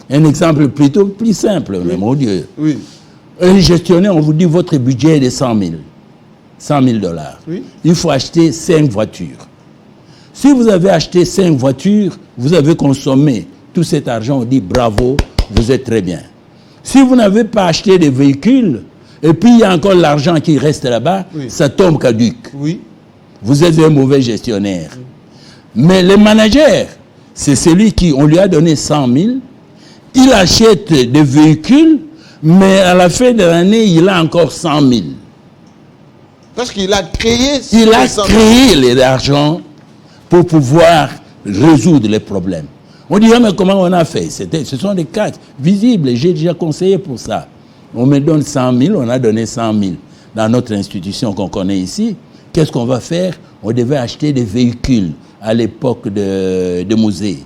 Un exemple plutôt plus simple, oui, mon Dieu. Oui. Un gestionnaire, on vous dit votre budget est de 100 000 $. Oui. Il faut acheter 5 voitures. Si vous avez acheté 5 voitures, vous avez consommé tout cet argent, on dit bravo, vous êtes très bien. Si vous n'avez pas acheté de véhicules, et puis il y a encore l'argent qui reste là-bas, oui, ça tombe caduc. Oui. Vous êtes un mauvais gestionnaire. Oui. Mais le manager, c'est celui qui, on lui a donné 100 000, il achète des véhicules, mais à la fin de l'année, il a encore 100 000. Parce qu'il a créé... Il a créé l'argent pour pouvoir résoudre les problèmes. On dit, mais comment on a fait? Ce sont des cas visibles, j'ai déjà conseillé pour ça. On me donne 100 000, on a donné 100 000 dans notre institution qu'on connaît ici. Qu'est-ce qu'on va faire? On devait acheter des véhicules à l'époque de musée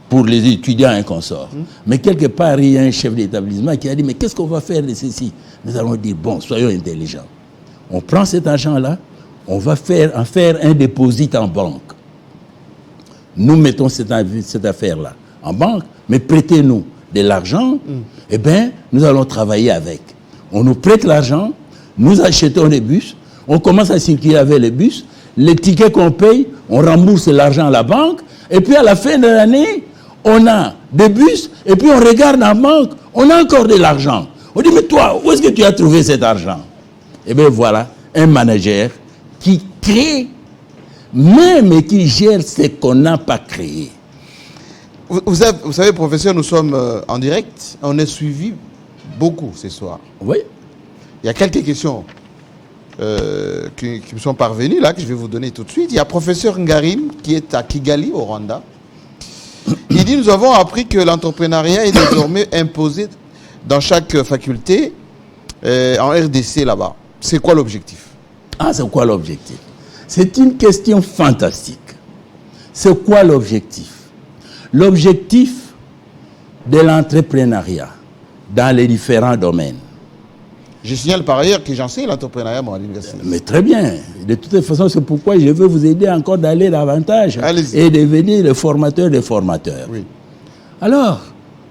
pour les étudiants et consorts. Mais quelque part, il y a un chef d'établissement qui a dit, mais qu'est-ce qu'on va faire de ceci? Nous allons dire, bon, soyons intelligents. On prend cet argent-là, on va en faire un dépôt en banque. Nous mettons cette affaire-là en banque, mais prêtez-nous de l'argent, eh bien, nous allons travailler avec. On nous prête l'argent, nous achetons les bus, on commence à circuler avec les bus, les tickets qu'on paye, on rembourse l'argent à la banque, et puis à la fin de l'année, on a des bus, et puis on regarde en banque, on a encore de l'argent. On dit, mais toi, où est-ce que tu as trouvé cet argent? Eh bien voilà, un manager qui crée, même qui gère ce qu'on n'a pas créé. Vous savez, professeur, nous sommes en direct. On est suivi beaucoup ce soir. Oui. Il y a quelques questions qui me sont parvenues, là, que je vais vous donner tout de suite. Il y a professeur Ngarim, qui est à Kigali, au Rwanda. Il dit, nous avons appris que l'entrepreneuriat est désormais imposé dans chaque faculté en RDC, là-bas. C'est quoi l'objectif? Ah, c'est quoi l'objectif? C'est une question fantastique. C'est quoi l'objectif? L'objectif de l'entrepreneuriat dans les différents domaines. Je signale par ailleurs que j'enseigne l'entrepreneuriat à l'université. Mais très bien. De toute façon, c'est pourquoi je veux vous aider encore d'aller davantage et devenir le formateur des formateurs. Oui. Alors,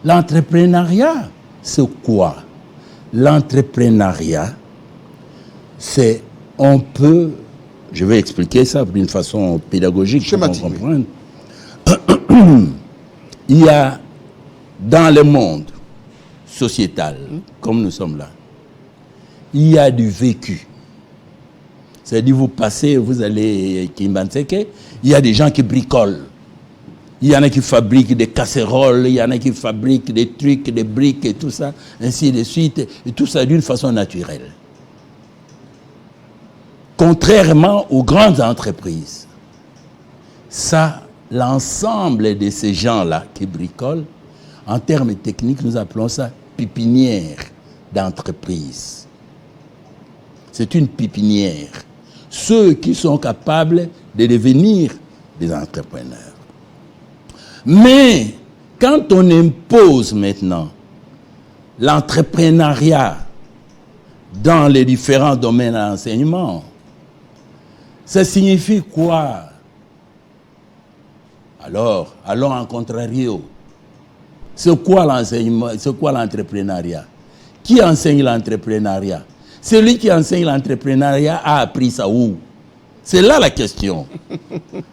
l'entrepreneuriat, c'est quoi? L'entrepreneuriat, c'est on peut Je vais expliquer ça d'une façon pédagogique pour qu'on comprenne. Il y a dans le monde sociétal, comme nous sommes là, il y a du vécu. C'est-à-dire, vous passez, vous allez à Kimbanseke, il y a des gens qui bricolent. Il y en a qui fabriquent des casseroles, il y en a qui fabriquent des trucs, des briques et tout ça, ainsi de suite, et tout ça d'une façon naturelle. Contrairement aux grandes entreprises, ça, l'ensemble de ces gens-là qui bricolent, en termes techniques, nous appelons ça pépinière d'entreprise. C'est une pépinière. Ceux qui sont capables de devenir des entrepreneurs. Mais quand on impose maintenant l'entrepreneuriat dans les différents domaines d'enseignement, ça signifie quoi? Alors, allons en contrario. C'est quoi l'enseignement? C'est quoi l'entrepreneuriat? Qui enseigne l'entrepreneuriat? Celui qui enseigne l'entrepreneuriat a appris ça où? C'est là la question.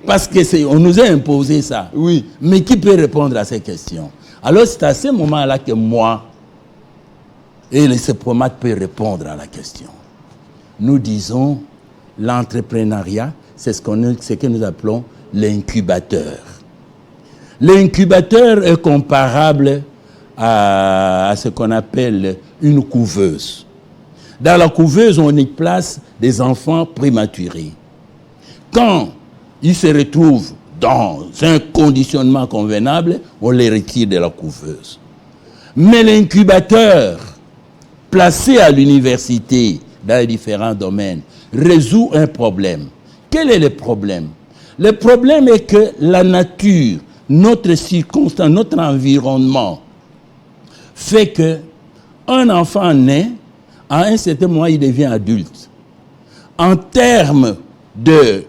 Parce qu'on nous a imposé ça. Oui. Mais qui peut répondre à ces questions? Alors c'est à ce moment-là que moi et le CEPROMAT peut répondre à la question. Nous disons l'entrepreneuriat, c'est ce que nous appelons l'incubateur. L'incubateur est comparable à ce qu'on appelle une couveuse. Dans la couveuse, on y place des enfants prématurés. Quand ils se retrouvent dans un conditionnement convenable, on les retire de la couveuse. Mais l'incubateur, placé à l'université dans les différents domaines, résout un problème. Quel est le problème? Le problème est que la nature, notre circonstance, notre environnement, fait qu'un enfant naît, à un certain moment, il devient adulte. En termes de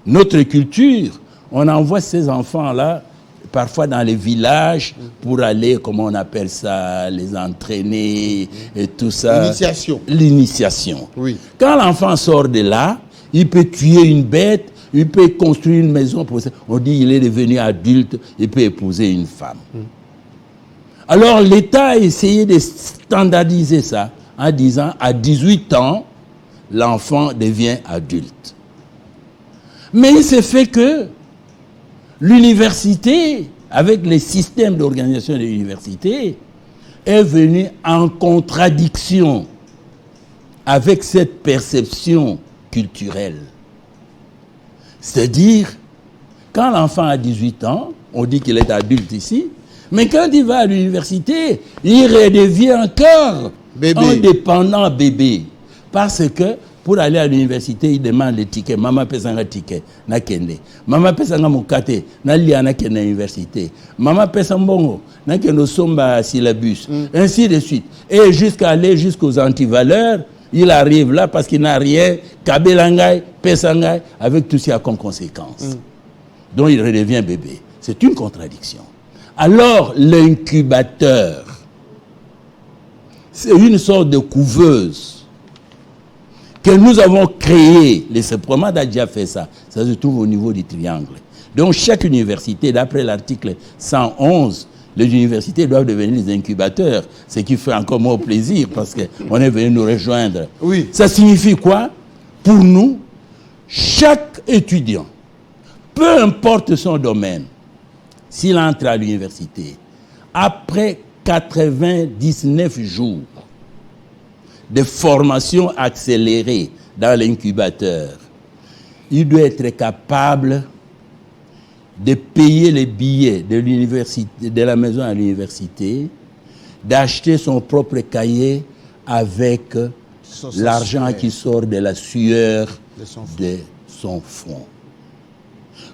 notre culture, on envoie ces enfants-là parfois dans les villages pour aller, comment on appelle ça, les entraîner et tout ça. L'initiation. L'initiation. Oui. Quand l'enfant sort de là, il peut tuer une bête, il peut construire une maison. On dit qu'il est devenu adulte, il peut épouser une femme. Alors l'État a essayé de standardiser ça en disant à 18 ans, l'enfant devient adulte. Mais il s'est fait que l'université, avec les systèmes d'organisation de l'université, est venue en contradiction avec cette perception culturelle. C'est-à-dire, quand l'enfant a 18 ans, on dit qu'il est adulte ici, mais quand il va à l'université, il redevient encore indépendant bébé. Parce que pour aller à l'université, il demande le ticket. Maman paie un ticket, na kende. Maman paie un mokate, na lia na kende université. Maman paie un bongo, na kende somba syllabus. Ainsi de suite. Et jusqu'à aller jusqu'aux antivaleurs, il arrive là parce qu'il n'a rien, kabelangay, pesangay, avec tout ça comme conséquence. Donc il redevient bébé. C'est une contradiction. Alors l'incubateur, c'est une sorte de couveuse que nous avons créé. Le CEPROMAT a déjà fait ça. Ça se trouve au niveau du triangle. Donc chaque université, d'après l'article 111, les universités doivent devenir des incubateurs, ce qui fait encore moins plaisir parce qu'on est venu nous rejoindre. Oui. Ça signifie quoi? Pour nous, chaque étudiant, peu importe son domaine, s'il entre à l'université, après 99 jours de formation accélérée dans l'incubateur, il doit être capable de payer les billets de l'université, de la maison à l'université, d'acheter son propre cahier avec l'argent qui sort de la sueur de son front.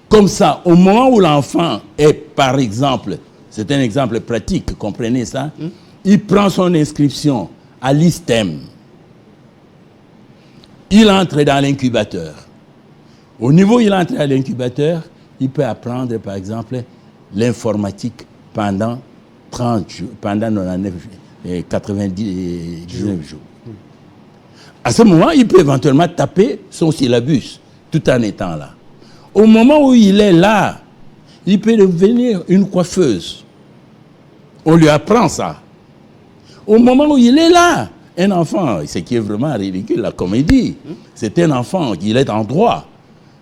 Comme ça, au moment où l'enfant est, par exemple, c'est un exemple pratique, comprenez ça, il prend son inscription à l'ISTEM. Il entre dans l'incubateur. Au niveau où il entre à l'incubateur, il peut apprendre, par exemple, l'informatique pendant 30 jours, pendant 99 jours. À ce moment, il peut éventuellement taper son syllabus tout en étant là. Au moment où il est là, il peut devenir une coiffeuse. On lui apprend ça. Au moment où il est là, un enfant, ce qui est vraiment ridicule, la comédie, c'est un enfant, il est en droit.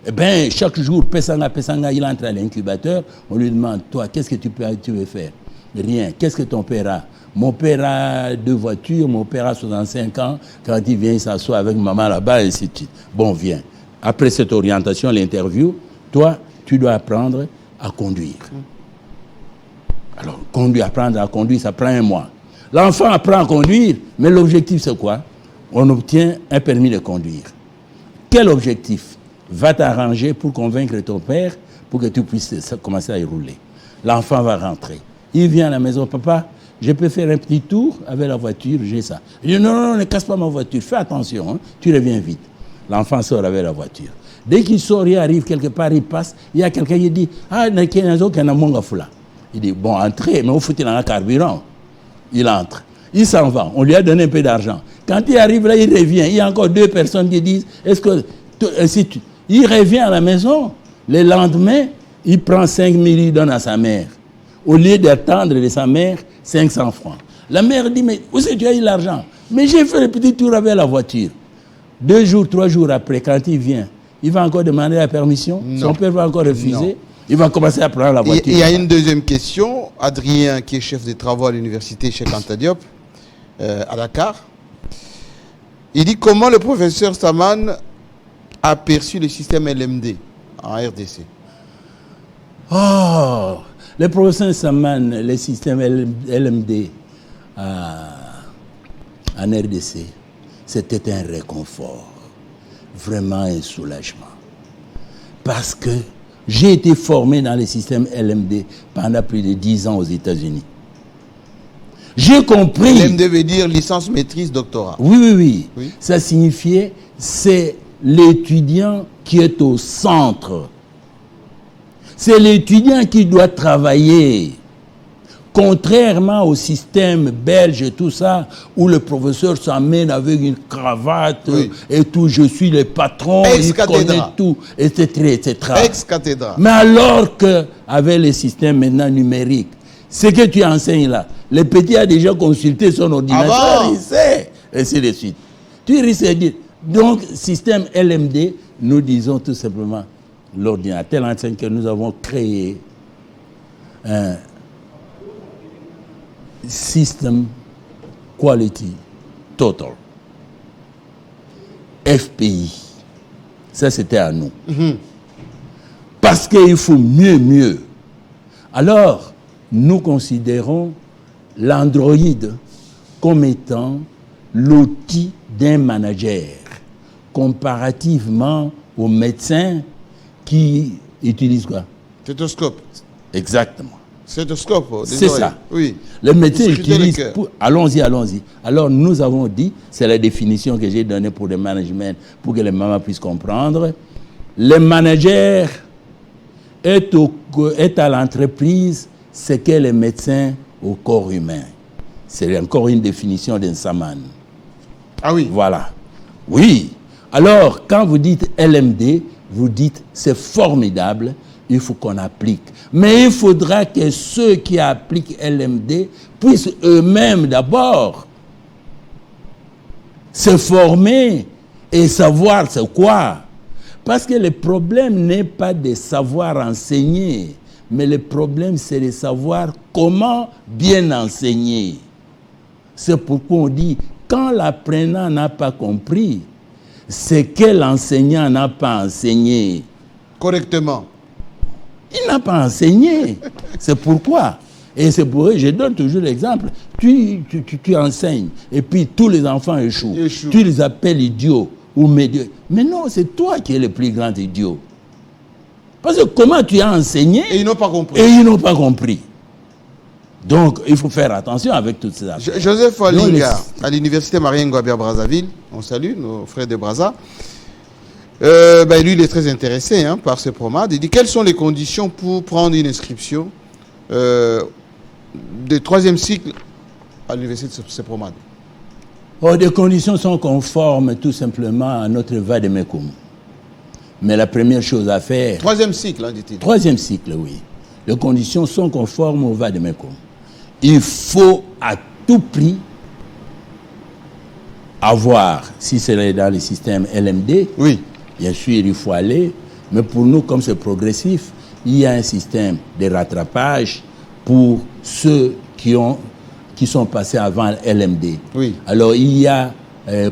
Eh bien, chaque jour, Pesanga, il entre à l'incubateur, on lui demande, toi, qu'est-ce que tu veux faire? Rien. Qu'est-ce que ton père a? Mon père a 2 voitures, mon père a 65 ans, quand il vient, il s'assoit avec maman là-bas, et ainsi de suite. Bon, viens. Après cette orientation, l'interview, toi, tu dois apprendre à conduire. Alors, apprendre à conduire, ça prend 1 mois. L'enfant apprend à conduire, mais l'objectif, c'est quoi? On obtient un permis de conduire. Quel objectif? Va t'arranger pour convaincre ton père pour que tu puisses commencer à y rouler. L'enfant va rentrer. Il vient à la maison, papa, je peux faire un petit tour avec la voiture, j'ai ça. Il dit, non, ne casse pas ma voiture, fais attention, hein, tu reviens vite. L'enfant sort avec la voiture. Dès qu'il sort, il arrive quelque part, il passe, il y a quelqu'un qui dit, ah, il y a un monga fula. Il dit, bon, entrez, mais on fout dans un carburant. Il entre. Il s'en va. On lui a donné un peu d'argent. Quand il arrive là, il revient. Il y a encore 2 personnes qui disent, est-ce que... Il revient à la maison. Le lendemain, il prend 5 000, il donne à sa mère. Au lieu d'attendre de sa mère 500 francs. La mère dit, mais où est-ce que tu as eu l'argent? Mais j'ai fait le petit tour avec la voiture. 2 jours, 3 jours après, quand il vient, il va encore demander la permission. Non. Son père va encore refuser. Non. Il va commencer à prendre la voiture. Il y a une deuxième question. Adrien, qui est chef des travaux à l'université Cheikh Anta Diop, à Dakar, il dit comment le professeur Saman a perçu le système LMD en RDC. Oh, le professeur Saman, le système LMD en RDC, c'était un réconfort, vraiment un soulagement. Parce que j'ai été formé dans le système LMD pendant plus de 10 ans aux États-Unis. J'ai compris. LMD veut dire licence, maîtrise, doctorat. Oui. Ça signifiait, c'est l'étudiant qui est au centre. C'est l'étudiant qui doit travailler. Contrairement au système belge et tout ça, où le professeur s'amène avec une cravate et tout, je suis le patron, il connaît tout, etc. Ex-cathédra. Mais alors qu'avec le système maintenant numérique, ce que tu enseignes là, le petit a déjà consulté son ordinateur, il sait, et ainsi de suite. Tu risques de dire, donc, système LMD, nous disons tout simplement, l'ordinateur enseigne que nous avons créé un System Quality Total. FPI. Ça, c'était à nous. Parce qu'il faut mieux. Alors, nous considérons l'Android comme étant l'outil d'un manager, comparativement aux médecins qui utilisent quoi? Stéthoscope. Exactement. Stéthoscope. C'est ça. Oui. Les médecins utilisent... Allons-y. Alors, nous avons dit, c'est la définition que j'ai donnée pour le management, pour que les mamans puissent comprendre. Le manager est à l'entreprise ce qu'est le médecin au corps humain. C'est encore une définition d'un Saman. Ah oui. Voilà. Oui. Alors, quand vous dites LMD, vous dites c'est formidable, il faut qu'on applique. Mais il faudra que ceux qui appliquent LMD puissent eux-mêmes d'abord se former et savoir c'est quoi. Parce que le problème n'est pas de savoir enseigner, mais le problème c'est de savoir comment bien enseigner. C'est pourquoi on dit, quand l'apprenant n'a pas compris, c'est que l'enseignant n'a pas enseigné. Correctement. Il n'a pas enseigné. C'est pourquoi. Et c'est pour eux, je donne toujours l'exemple. Tu enseignes, et puis tous les enfants échouent. Tu les appelles idiots ou médiocres. Mais non, c'est toi qui es le plus grand idiot. Parce que comment tu as enseigné... Et ils n'ont pas compris. Donc, il faut faire attention avec toutes ces affaires. Joseph Olinga, à l'université Mariengo à Brazzaville, on salue nos frères de Brazza. Lui, il est très intéressé par ce PROMAD. Il dit, quelles sont les conditions pour prendre une inscription de 3e cycle à l'université de ce PROMAD? Les conditions sont conformes tout simplement à notre Vademecum. Mais la première chose à faire... Troisième cycle, hein, dit-il. Troisième cycle, oui. Les conditions sont conformes au Vademecum. Il faut à tout prix avoir, si c'est dans le système LMD, oui, bien sûr, il faut aller, mais pour nous, comme c'est progressif, il y a un système de rattrapage pour ceux qui sont passés avant LMD. Oui. Alors, il y a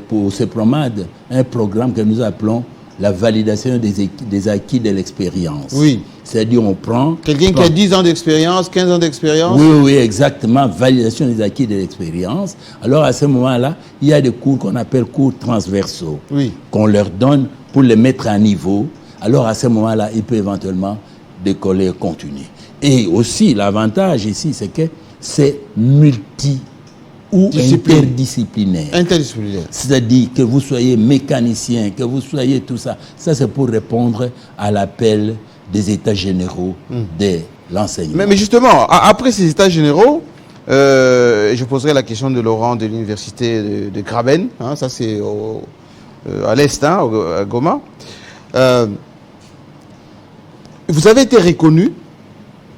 pour ces promades un programme que nous appelons la validation des acquis de l'expérience. Oui. C'est-à-dire, on prend... Quelqu'un qui a 10 ans d'expérience, 15 ans d'expérience. Oui, oui, exactement. Validation des acquis de l'expérience. Alors, à ce moment-là, il y a des cours qu'on appelle cours transversaux. Oui. Qu'on leur donne pour les mettre à niveau. Alors, à ce moment-là, ils peuvent éventuellement décoller et continuer. Et aussi, l'avantage ici, c'est que c'est ou interdisciplinaire. Interdisciplinaire. C'est-à-dire que vous soyez mécanicien, que vous soyez tout ça. Ça, c'est pour répondre à l'appel des états généraux de l'enseignement. Mais justement, après ces états généraux, je poserai la question de Laurent de l'université de Graben. Hein, ça, c'est à l'Est, hein, à Goma. Vous avez été reconnu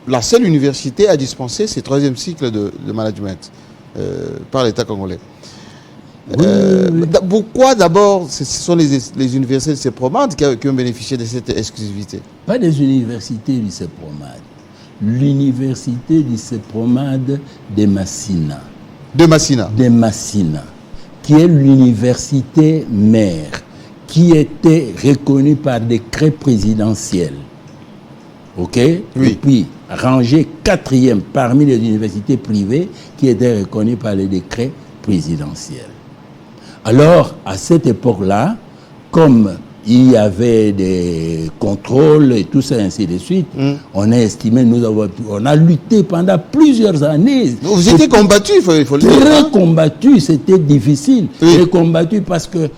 la seule université à dispenser ces troisième cycles de management par l'État congolais. Oui. Pourquoi d'abord ce sont les universités de ces promades qui ont bénéficié de cette exclusivité? Pas des universités du CEPROMAD. L'université du CEPROMAD de Massina. De Massina. De Massina, qui est l'université mère, qui était reconnue par décret présidentiel. OK? Oui. Et puis, rangée 4e parmi les universités privées qui étaient reconnues par les décrets présidentiels. Alors, à cette époque-là, comme il y avait des contrôles et tout ça, ainsi de suite, on a estimé, on a lutté pendant plusieurs années. Vous étiez combattu, il faut le dire. Très combattu, c'était difficile. Oui. Très combattu parce que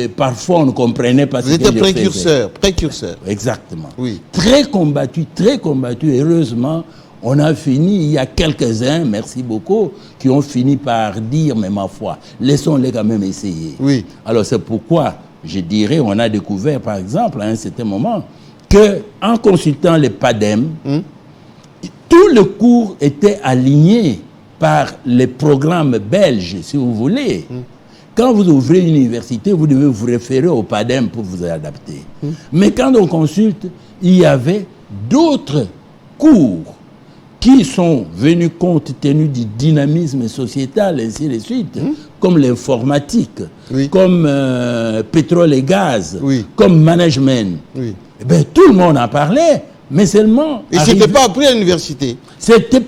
parfois on ne comprenait pas ce que je faisais. Vous étiez précurseur. Exactement. Oui. Très combattu. Heureusement, on a fini, il y a quelques-uns, merci beaucoup, qui ont fini par dire, mais ma foi, laissons-les quand même essayer. Oui. Alors c'est pourquoi, je dirais, on a découvert, par exemple, à un certain moment, qu'en consultant les PADEM, tous les cours étaient alignés par les programmes belges, si vous voulez. Quand vous ouvrez une université, vous devez vous référer au PADEM pour vous adapter. Mais quand on consulte, il y avait d'autres cours qui sont venus compte tenu du dynamisme sociétal, ainsi de suite, comme l'informatique, oui, comme pétrole et gaz, oui, comme management. Oui. Eh bien, tout le monde en parlait, mais seulement... Et ce n'était pas appris à l'université. Ce n'était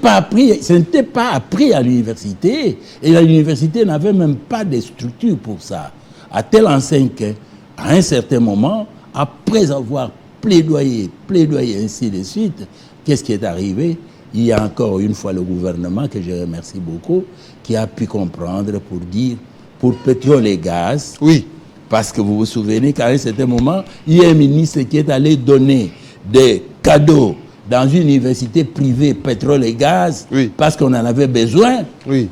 pas appris à l'université. Et l'université n'avait même pas de structure pour ça. À telle enseigne qu'à un certain moment, après avoir plaidoyé, ainsi de suite, qu'est-ce qui est arrivé? Il y a encore une fois le gouvernement, que je remercie beaucoup, qui a pu comprendre pour dire, pour pétrole et gaz, oui, parce que vous vous souvenez qu'à un certain moment, il y a un ministre qui est allé donner des cadeaux dans une université privée, pétrole et gaz, oui, parce qu'on en avait besoin. Oui.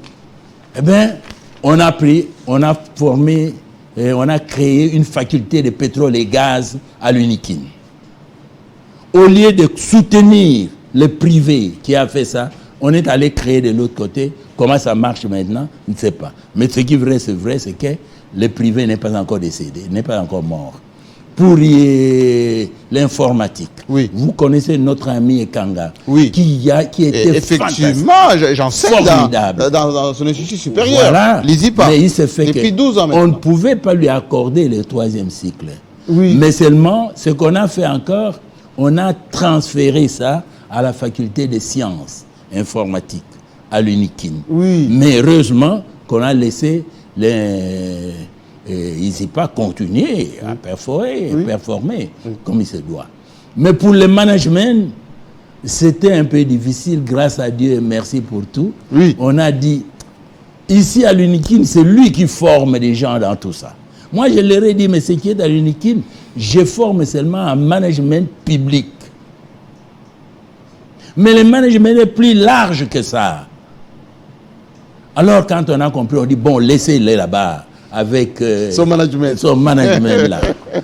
Eh bien, on a formé, et on a créé une faculté de pétrole et gaz à l'UNIKIN. Au lieu de soutenir le privé qui a fait ça, on est allé créer de l'autre côté. Comment ça marche maintenant, je ne sais pas. Mais ce qui est vrai, c'est que le privé n'est pas encore décédé, n'est pas encore mort. Pour l'informatique, oui, vous connaissez notre ami Ekanga, oui, qui était effectivement, j'en sais, dans son institut supérieur. Voilà. L'ISIPA. Mais il s'est fait depuis 12 ans on ne pouvait pas lui accorder le troisième cycle. Oui. Mais seulement, ce qu'on a fait encore, on a transféré ça à la faculté des sciences informatiques, à l'UNIKIN. Oui. Mais heureusement qu'on a laissé les ISIPA continuer à performer comme il se doit. Mais pour le management, c'était un peu difficile, grâce à Dieu et merci pour tout. Oui. On a dit, ici à l'UNIKIN, c'est lui qui forme des gens dans tout ça. Moi, je leur ai dit, mais ce qui est à l'UNIKIN, je forme seulement un management public. Mais le management est plus large que ça. Alors, quand on a compris, on dit, bon, laissez-les là-bas avec son management. Son management là.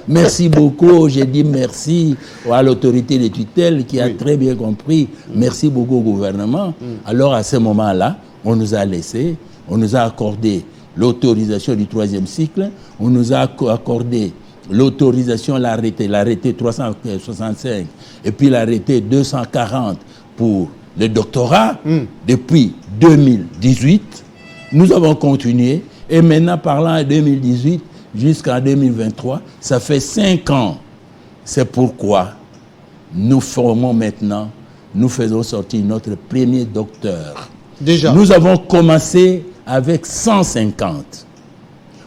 Merci beaucoup. J'ai dit merci à l'autorité de tutelle qui a très bien compris. Merci beaucoup au gouvernement. Alors à ce moment-là, on nous a laissé, on nous a accordé l'autorisation du 3e cycle, on nous a accordé l'autorisation, l'arrêté 365 et puis l'arrêté 240 pour le doctorat. Depuis 2018, nous avons continué et maintenant parlant en 2018 jusqu'en 2023, ça fait 5 ans. C'est pourquoi nous formons maintenant, nous faisons sortir notre premier docteur. Déjà. Nous avons commencé avec 150.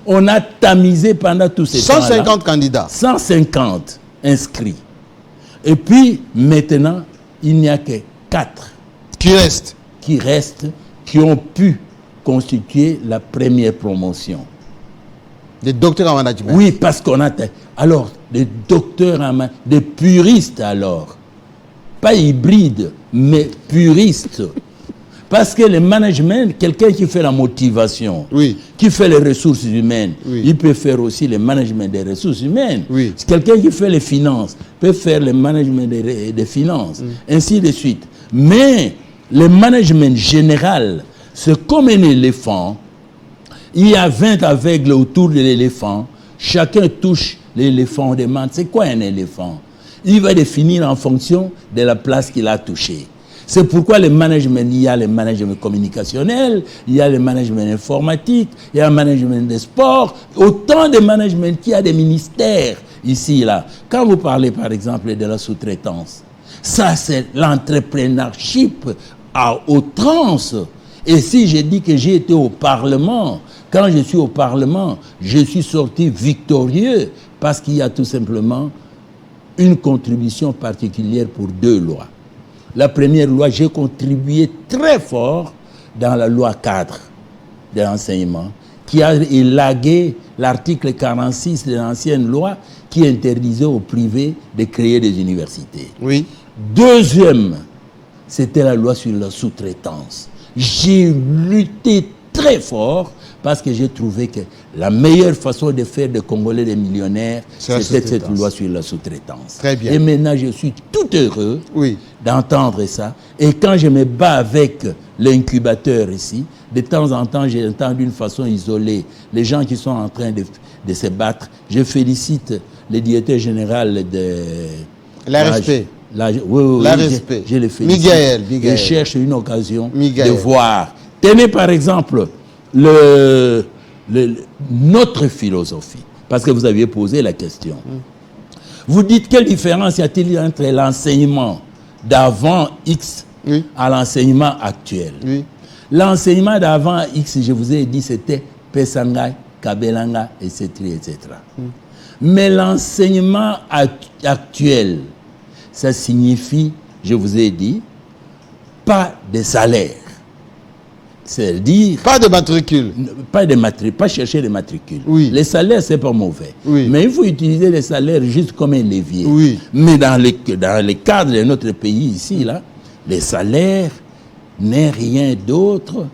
On a tamisé pendant tous ces temps-là. 150 candidats. 150 inscrits. Et puis, maintenant, il n'y a que 4 qui restent, qui ont pu constituer la première promotion. Des docteurs en management. Oui, parce qu'on a... Alors, des docteurs en management, des puristes alors. Pas hybrides, mais puristes. Parce que le management, quelqu'un qui fait la motivation, qui fait les ressources humaines, il peut faire aussi le management des ressources humaines. Quelqu'un qui fait les finances peut faire le management des finances, ainsi de suite. Mais le management général, c'est comme un éléphant. Il y a 20 aveugles autour de l'éléphant. Chacun touche l'éléphant, on demande, c'est quoi un éléphant? Il va définir en fonction de la place qu'il a touchée. C'est pourquoi le management, il y a le management communicationnel, il y a le management informatique, il y a le management des sports, autant de management qu'il y a des ministères ici, là. Quand vous parlez, par exemple, de la sous-traitance, ça, c'est l'entrepreneurship à outrance. Et si je dis que j'ai été au Parlement, quand je suis au Parlement, je suis sorti victorieux parce qu'il y a tout simplement une contribution particulière pour 2 lois. La première loi, j'ai contribué très fort dans la loi cadre de l'enseignement, qui a élagué l'article 46 de l'ancienne loi qui interdisait aux privés de créer des universités. Deuxième, c'était la loi sur la sous-traitance. J'ai lutté très fort parce que j'ai trouvé que la meilleure façon de faire des Congolais des millionnaires, c'était cette loi sur la sous-traitance. Très bien. Et maintenant, je suis tout heureux d'entendre ça. Et quand je me bats avec l'incubateur ici, de temps en temps, j'entends d'une façon isolée les gens qui sont en train de se battre. Je félicite le directeur général de l'ARSP. L'ARSP. Je le félicite. Miguel. Je cherche une occasion de voir. Tenez par exemple notre philosophie, parce que vous aviez posé la question. Vous dites quelle différence y a-t-il entre l'enseignement d'avant X à l'enseignement actuel? L'enseignement d'avant X, je vous ai dit, c'était Pesanga, Kabelanga, etc. etc. Mais l'enseignement actuel, ça signifie, je vous ai dit, pas de salaire. C'est-à-dire... Pas de matricule. Pas chercher de matricule. Les salaires, c'est pas mauvais. Mais il faut utiliser les salaires juste comme un levier. Mais dans le cadre de notre pays ici, là, les salaires n'est rien d'autre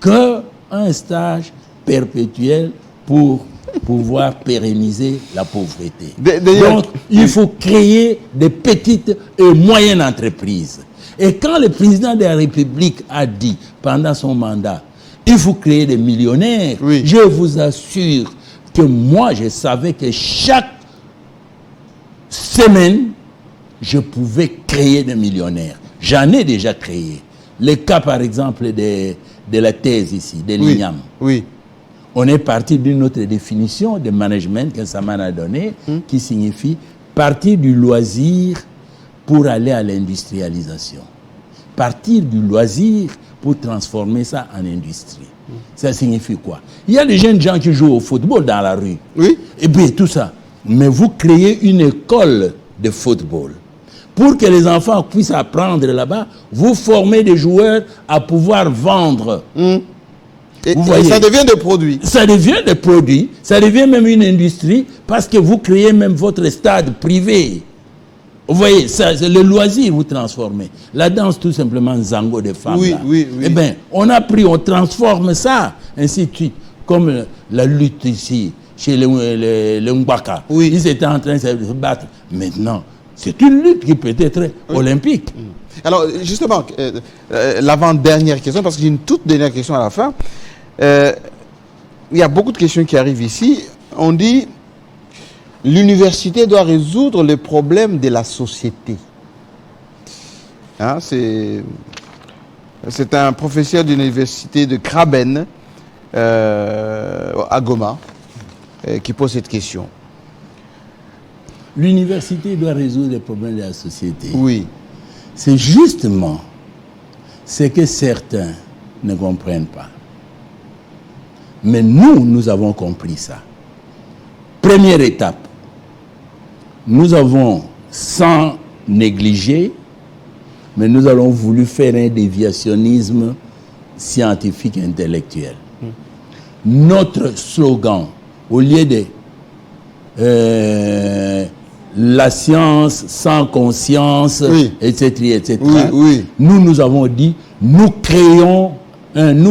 qu'un stage perpétuel pour pouvoir pérenniser la pauvreté. Donc, il faut créer des petites et moyennes entreprises. Et quand le président de la République a dit, pendant son mandat, il faut créer des millionnaires, je vous assure que moi, je savais que chaque semaine, je pouvais créer des millionnaires. J'en ai déjà créé. Le cas, par exemple, de la thèse ici, de l'INIAM. On est parti d'une autre définition de management que Saman a donnée, qui signifie partir du loisir pour aller à l'industrialisation. Partir du loisir pour transformer ça en industrie. Ça signifie quoi? Il y a des jeunes gens qui jouent au football dans la rue. Et bien tout ça. Mais vous créez une école de football. Pour que les enfants puissent apprendre là-bas, vous formez des joueurs à pouvoir vendre. Et ça devient des produits. Ça devient des produits. Ça devient même une industrie parce que vous créez même votre stade privé. Vous voyez, ça, le loisir, vous transformez. La danse, tout simplement, zango des femmes. Eh bien, on a pris, on transforme ça, ainsi de suite. comme la lutte ici, chez les Mbaka. Oui. Ils étaient en train de se battre. Maintenant, c'est une lutte qui peut être olympique. Alors, justement, l'avant-dernière question, parce que j'ai une toute dernière question à la fin. Il y a beaucoup de questions qui arrivent ici. On dit l'université doit résoudre les problèmes de la société. Hein, c'est un professeur de l'université de Graben à Goma qui pose cette question. L'université doit résoudre les problèmes de la société. Oui. C'est justement ce que certains ne comprennent pas. Mais nous avons compris ça. Première étape, nous avons, sans négliger, mais nous avons voulu faire un déviationnisme scientifique et intellectuel. Notre slogan, au lieu de la science sans conscience, oui. etc. Oui, oui. Nous avons dit, nous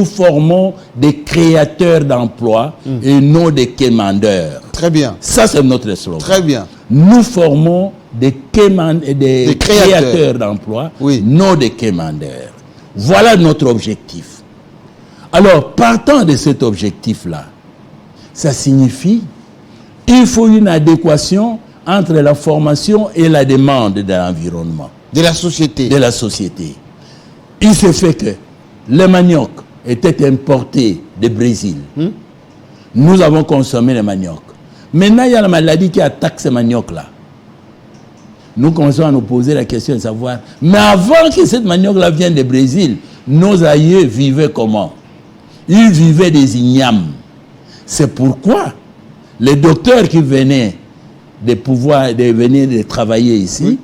formons des créateurs d'emplois et non des quémandeurs. Très bien. Ça, c'est notre slogan. Très bien. Nous formons des créateurs d'emplois, oui. non des quémandeurs. Voilà notre objectif. Alors, partant de cet objectif-là, ça signifie qu'il faut une adéquation entre la formation et la demande de l'environnement. De la société. De la société. Il se fait que le manioc était importé du Brésil. Nous avons consommé le manioc. Maintenant, il y a la maladie qui attaque ce manioc-là. Nous commençons à nous poser la question de savoir, mais avant que cette manioc-là vienne du Brésil, nos aïeux vivaient comment? Ils vivaient des ignames. C'est pourquoi les docteurs qui venaient de travailler ici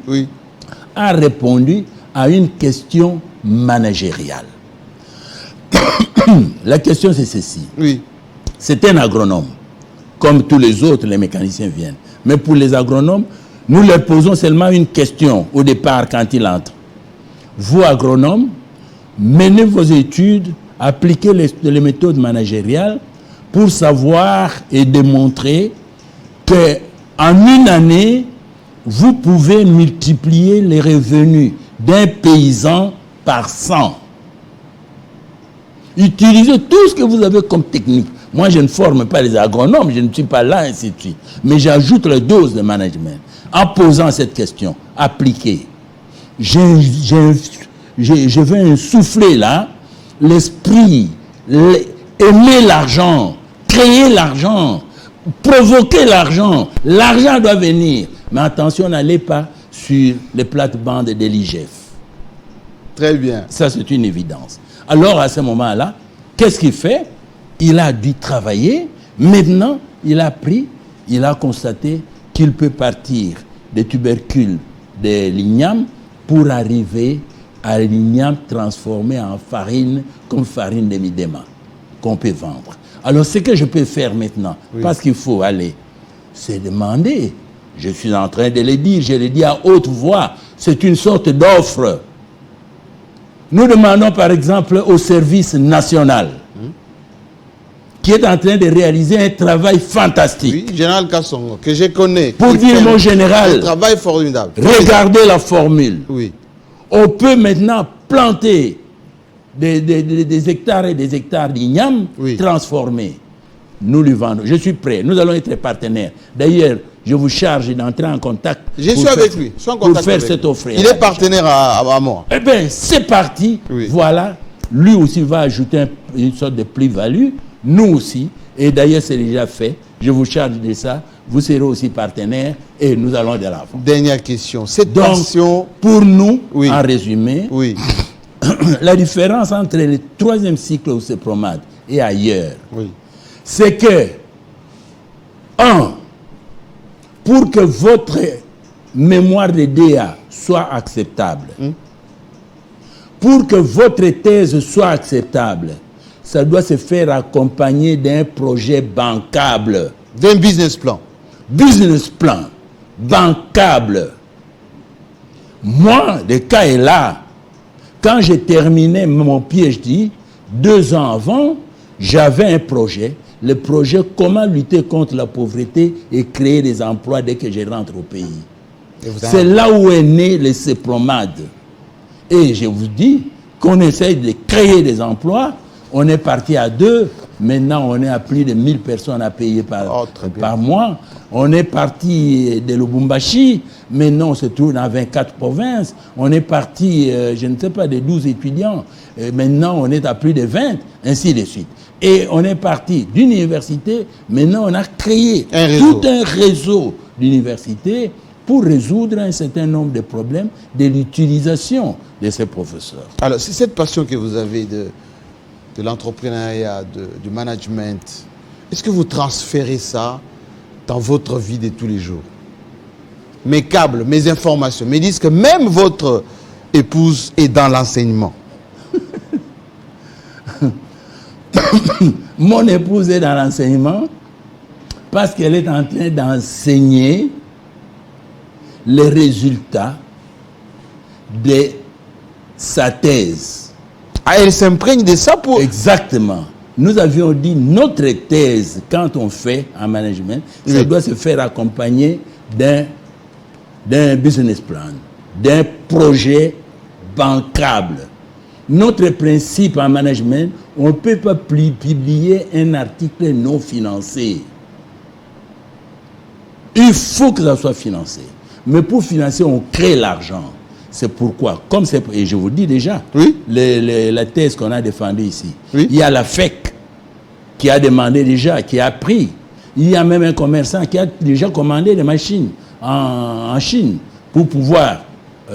a répondu à une question managériale. La question, c'est ceci. Oui. C'est un agronome. Comme tous les autres, les mécaniciens viennent. Mais pour les agronomes, nous leur posons seulement une question au départ quand ils entrent. Vous, agronomes, menez vos études, appliquez les méthodes managériales pour savoir et démontrer qu'en une année, vous pouvez multiplier les revenus d'un paysan par 100. Utilisez tout ce que vous avez comme technique. Moi, je ne forme pas les agronomes, je ne suis pas là, ainsi de suite. Mais j'ajoute la dose de management. En posant cette question, appliquée, je vais insuffler là l'esprit, aimer l'argent, créer l'argent, provoquer l'argent. L'argent doit venir. Mais attention, n'allez pas sur les plates-bandes de l'IGF. Très bien. Ça, c'est une évidence. Alors, à ce moment-là, qu'est-ce qu'il fait? Il a dû travailler. Maintenant, il a constaté qu'il peut partir des tubercules de l'igname pour arriver à l'igname transformé en farine, comme farine de midema, qu'on peut vendre. Alors, ce que je peux faire maintenant, parce qu'il faut aller, c'est demander. Je suis en train de le dire, je le dis à haute voix. C'est une sorte d'offre. Nous demandons, par exemple, au service national, qui est en train de réaliser un travail fantastique. Oui, Général Kassongo, que je connais. Pour dire, mon général, un travail formidable. Regardez la formule. Oui. On peut maintenant planter des hectares et des hectares d'igname transformés. Nous lui vendons. Je suis prêt. Nous allons être partenaires. D'ailleurs, je vous charge d'entrer en contact. Je suis avec lui. Je suis en contact pour faire avec cette offre. Il est partenaire à moi. Eh bien, c'est parti. Oui. Voilà. Lui aussi va ajouter une sorte de plus-value. Nous aussi. Et d'ailleurs, c'est déjà fait. Je vous charge de ça. Vous serez aussi partenaires et nous allons de l'avant. Dernière question. Cette Donc, passion... pour nous, en résumé, la différence entre le troisième cycle au CEPROMAD et ailleurs, c'est que, pour que votre mémoire de DA soit acceptable, pour que votre thèse soit acceptable, ça doit se faire accompagner d'un projet bancable. D'un business plan. Business plan, bancable. Moi, le cas est là. Quand j'ai terminé mon PhD, 2 ans avant, j'avais un projet le projet comment lutter contre la pauvreté et créer des emplois dès que je rentre au pays. C'est là où est né le CEPROMAD. Et je vous dis qu'on essaye de créer des emplois. On est parti à 2, maintenant on est à plus de 1000 personnes à payer par mois. On est parti de Lubumbashi, maintenant on se trouve dans 24 provinces. On est parti, je ne sais pas, de 12 étudiants, maintenant on est à plus de 20, ainsi de suite. Et on est parti d'une université, maintenant on a créé tout un réseau d'universités pour résoudre un certain nombre de problèmes de l'utilisation de ces professeurs. Alors, c'est cette passion que vous avez de l'entrepreneuriat, du management, est-ce que vous transférez ça dans votre vie de tous les jours? Mes câbles, mes informations me disent que même votre épouse est dans l'enseignement. Mon épouse est dans l'enseignement parce qu'elle est en train d'enseigner les résultats de sa thèse. Ah, elle s'imprègne de ça pour... Exactement. Nous avions dit notre thèse, quand on fait en management, ça doit se faire accompagner d'un business plan, d'un projet bancable. Notre principe en management, on ne peut pas publier un article non financé. Il faut que ça soit financé. Mais pour financer, on crée l'argent. C'est pourquoi, comme c'est, et je vous dis déjà, la thèse qu'on a défendue ici, il y a la FEC qui a demandé déjà, qui a pris. Il y a même un commerçant qui a déjà commandé des machines en Chine pour pouvoir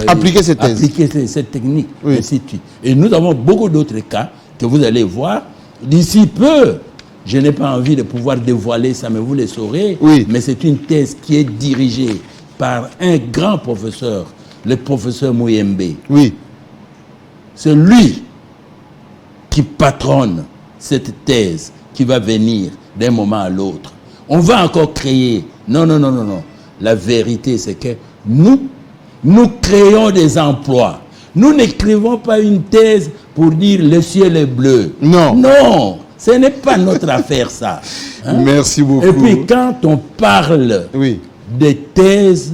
appliquer cette thèse. Appliquer cette technique, ainsi de suite. Et nous avons beaucoup d'autres cas que vous allez voir. D'ici peu, je n'ai pas envie de pouvoir dévoiler ça, mais vous le saurez. Mais c'est une thèse qui est dirigée par un grand professeur, le professeur Mouyembe. C'est lui qui patronne cette thèse qui va venir d'un moment à l'autre. On va encore créer. Non. La vérité, c'est que nous créons des emplois. Nous n'écrivons pas une thèse pour dire le ciel est bleu. Non, ce n'est pas notre affaire, ça. Hein? Merci beaucoup. Et puis, quand on parle de thèse,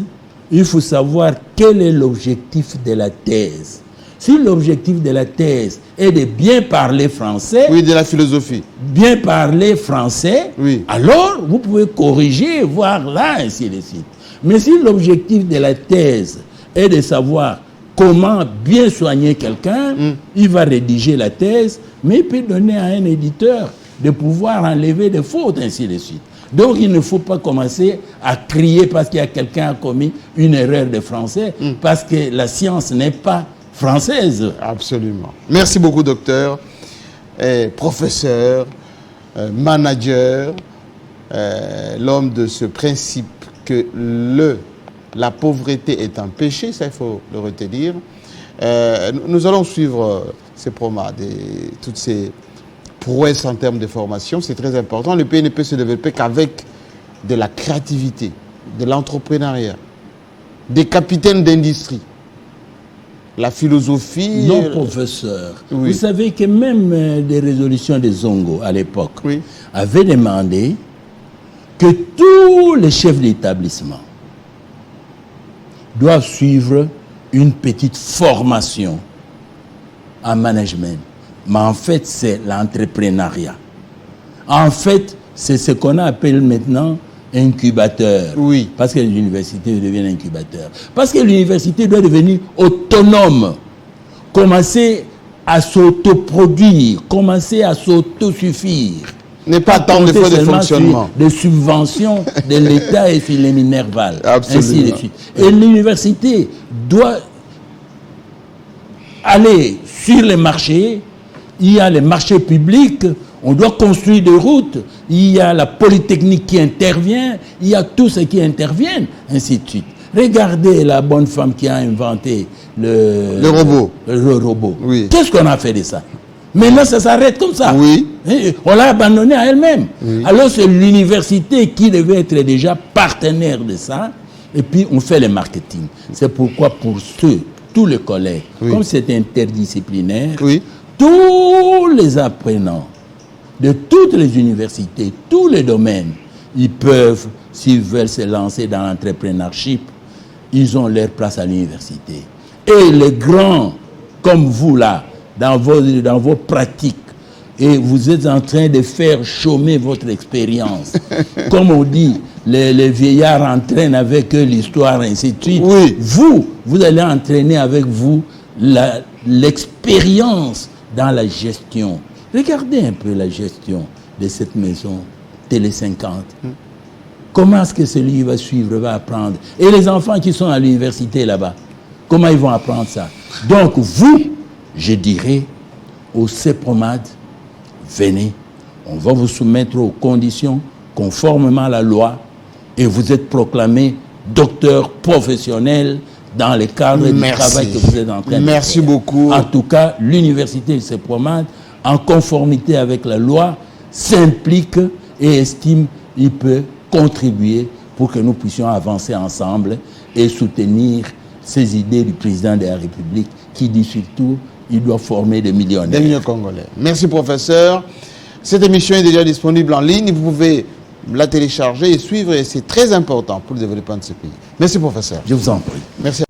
il faut savoir quel est l'objectif de la thèse. Si l'objectif de la thèse est de bien parler français... de la philosophie. Bien parler français, alors vous pouvez corriger, voir là, ainsi de suite. Mais si l'objectif de la thèse est de savoir comment bien soigner quelqu'un, il va rédiger la thèse, mais il peut donner à un éditeur de pouvoir enlever des fautes, ainsi de suite. Donc, il ne faut pas commencer à crier parce qu'il y a quelqu'un qui a commis une erreur de français, parce que la science n'est pas française. Absolument. Merci beaucoup, docteur, professeur, manager, l'homme de ce principe que la pauvreté est un péché, ça il faut le retenir. Nous allons suivre ces promades et toutes ces prouesses en termes de formation, c'est très important. Le pays ne peut se développer qu'avec de la créativité, de l'entrepreneuriat, des capitaines d'industrie, la philosophie... Non, professeur. Vous savez que même des résolutions de Zongo, à l'époque, avaient demandé que tous les chefs d'établissement doivent suivre une petite formation en management. Mais en fait, c'est l'entrepreneuriat. En fait, c'est ce qu'on appelle maintenant incubateur. Parce que l'université devient incubateur. Parce que l'université doit devenir autonome. Commencer à s'autoproduire, commencer à s'autosuffire. N'est pas tant de fois de fonctionnement. Des subventions de l'État et sur les Minerval. Ainsi de suite. Et l'université doit aller sur les marchés. Il y a les marchés publics, on doit construire des routes, il y a la polytechnique qui intervient, il y a tout ce qui intervient, ainsi de suite. Regardez la bonne femme qui a inventé le robot. Le robot. Qu'est-ce qu'on a fait de ça? Maintenant, ça s'arrête comme ça. On l'a abandonné à elle-même. Alors, c'est l'université qui devait être déjà partenaire de ça, et puis on fait le marketing. C'est pourquoi pour tous les collègues, comme c'est interdisciplinaire, tous les apprenants de toutes les universités, tous les domaines. Ils peuvent, s'ils veulent se lancer dans l'entrepreneurship, ils ont leur place à l'université. Et les grands, comme vous là, dans vos pratiques, et vous êtes en train de faire chômer votre expérience. Comme on dit, les vieillards entraînent avec eux l'histoire, ainsi de suite. Oui. Vous allez entraîner avec vous l'expérience dans la gestion. Regardez un peu la gestion de cette maison Télé 50. Comment est-ce que celui qui va suivre va apprendre? Et les enfants qui sont à l'université là-bas, comment ils vont apprendre ça? Donc vous, je dirais, au CEPROMAD, venez, on va vous soumettre aux conditions conformément à la loi et vous êtes proclamé docteur professionnel dans le cadre du travail que vous êtes en train de faire. Merci beaucoup. En tout cas, l'université du CEPROMAD, en conformité avec la loi, s'implique et estime qu'il peut contribuer pour que nous puissions avancer ensemble et soutenir ces idées du président de la République qui dit surtout il doit former des millionnaires. Des millions Congolais. Merci, professeur. Cette émission est déjà disponible en ligne. Vous pouvez la télécharger et suivre. Et c'est très important pour le développement de ce pays. Merci, professeur. Je vous en prie. Merci.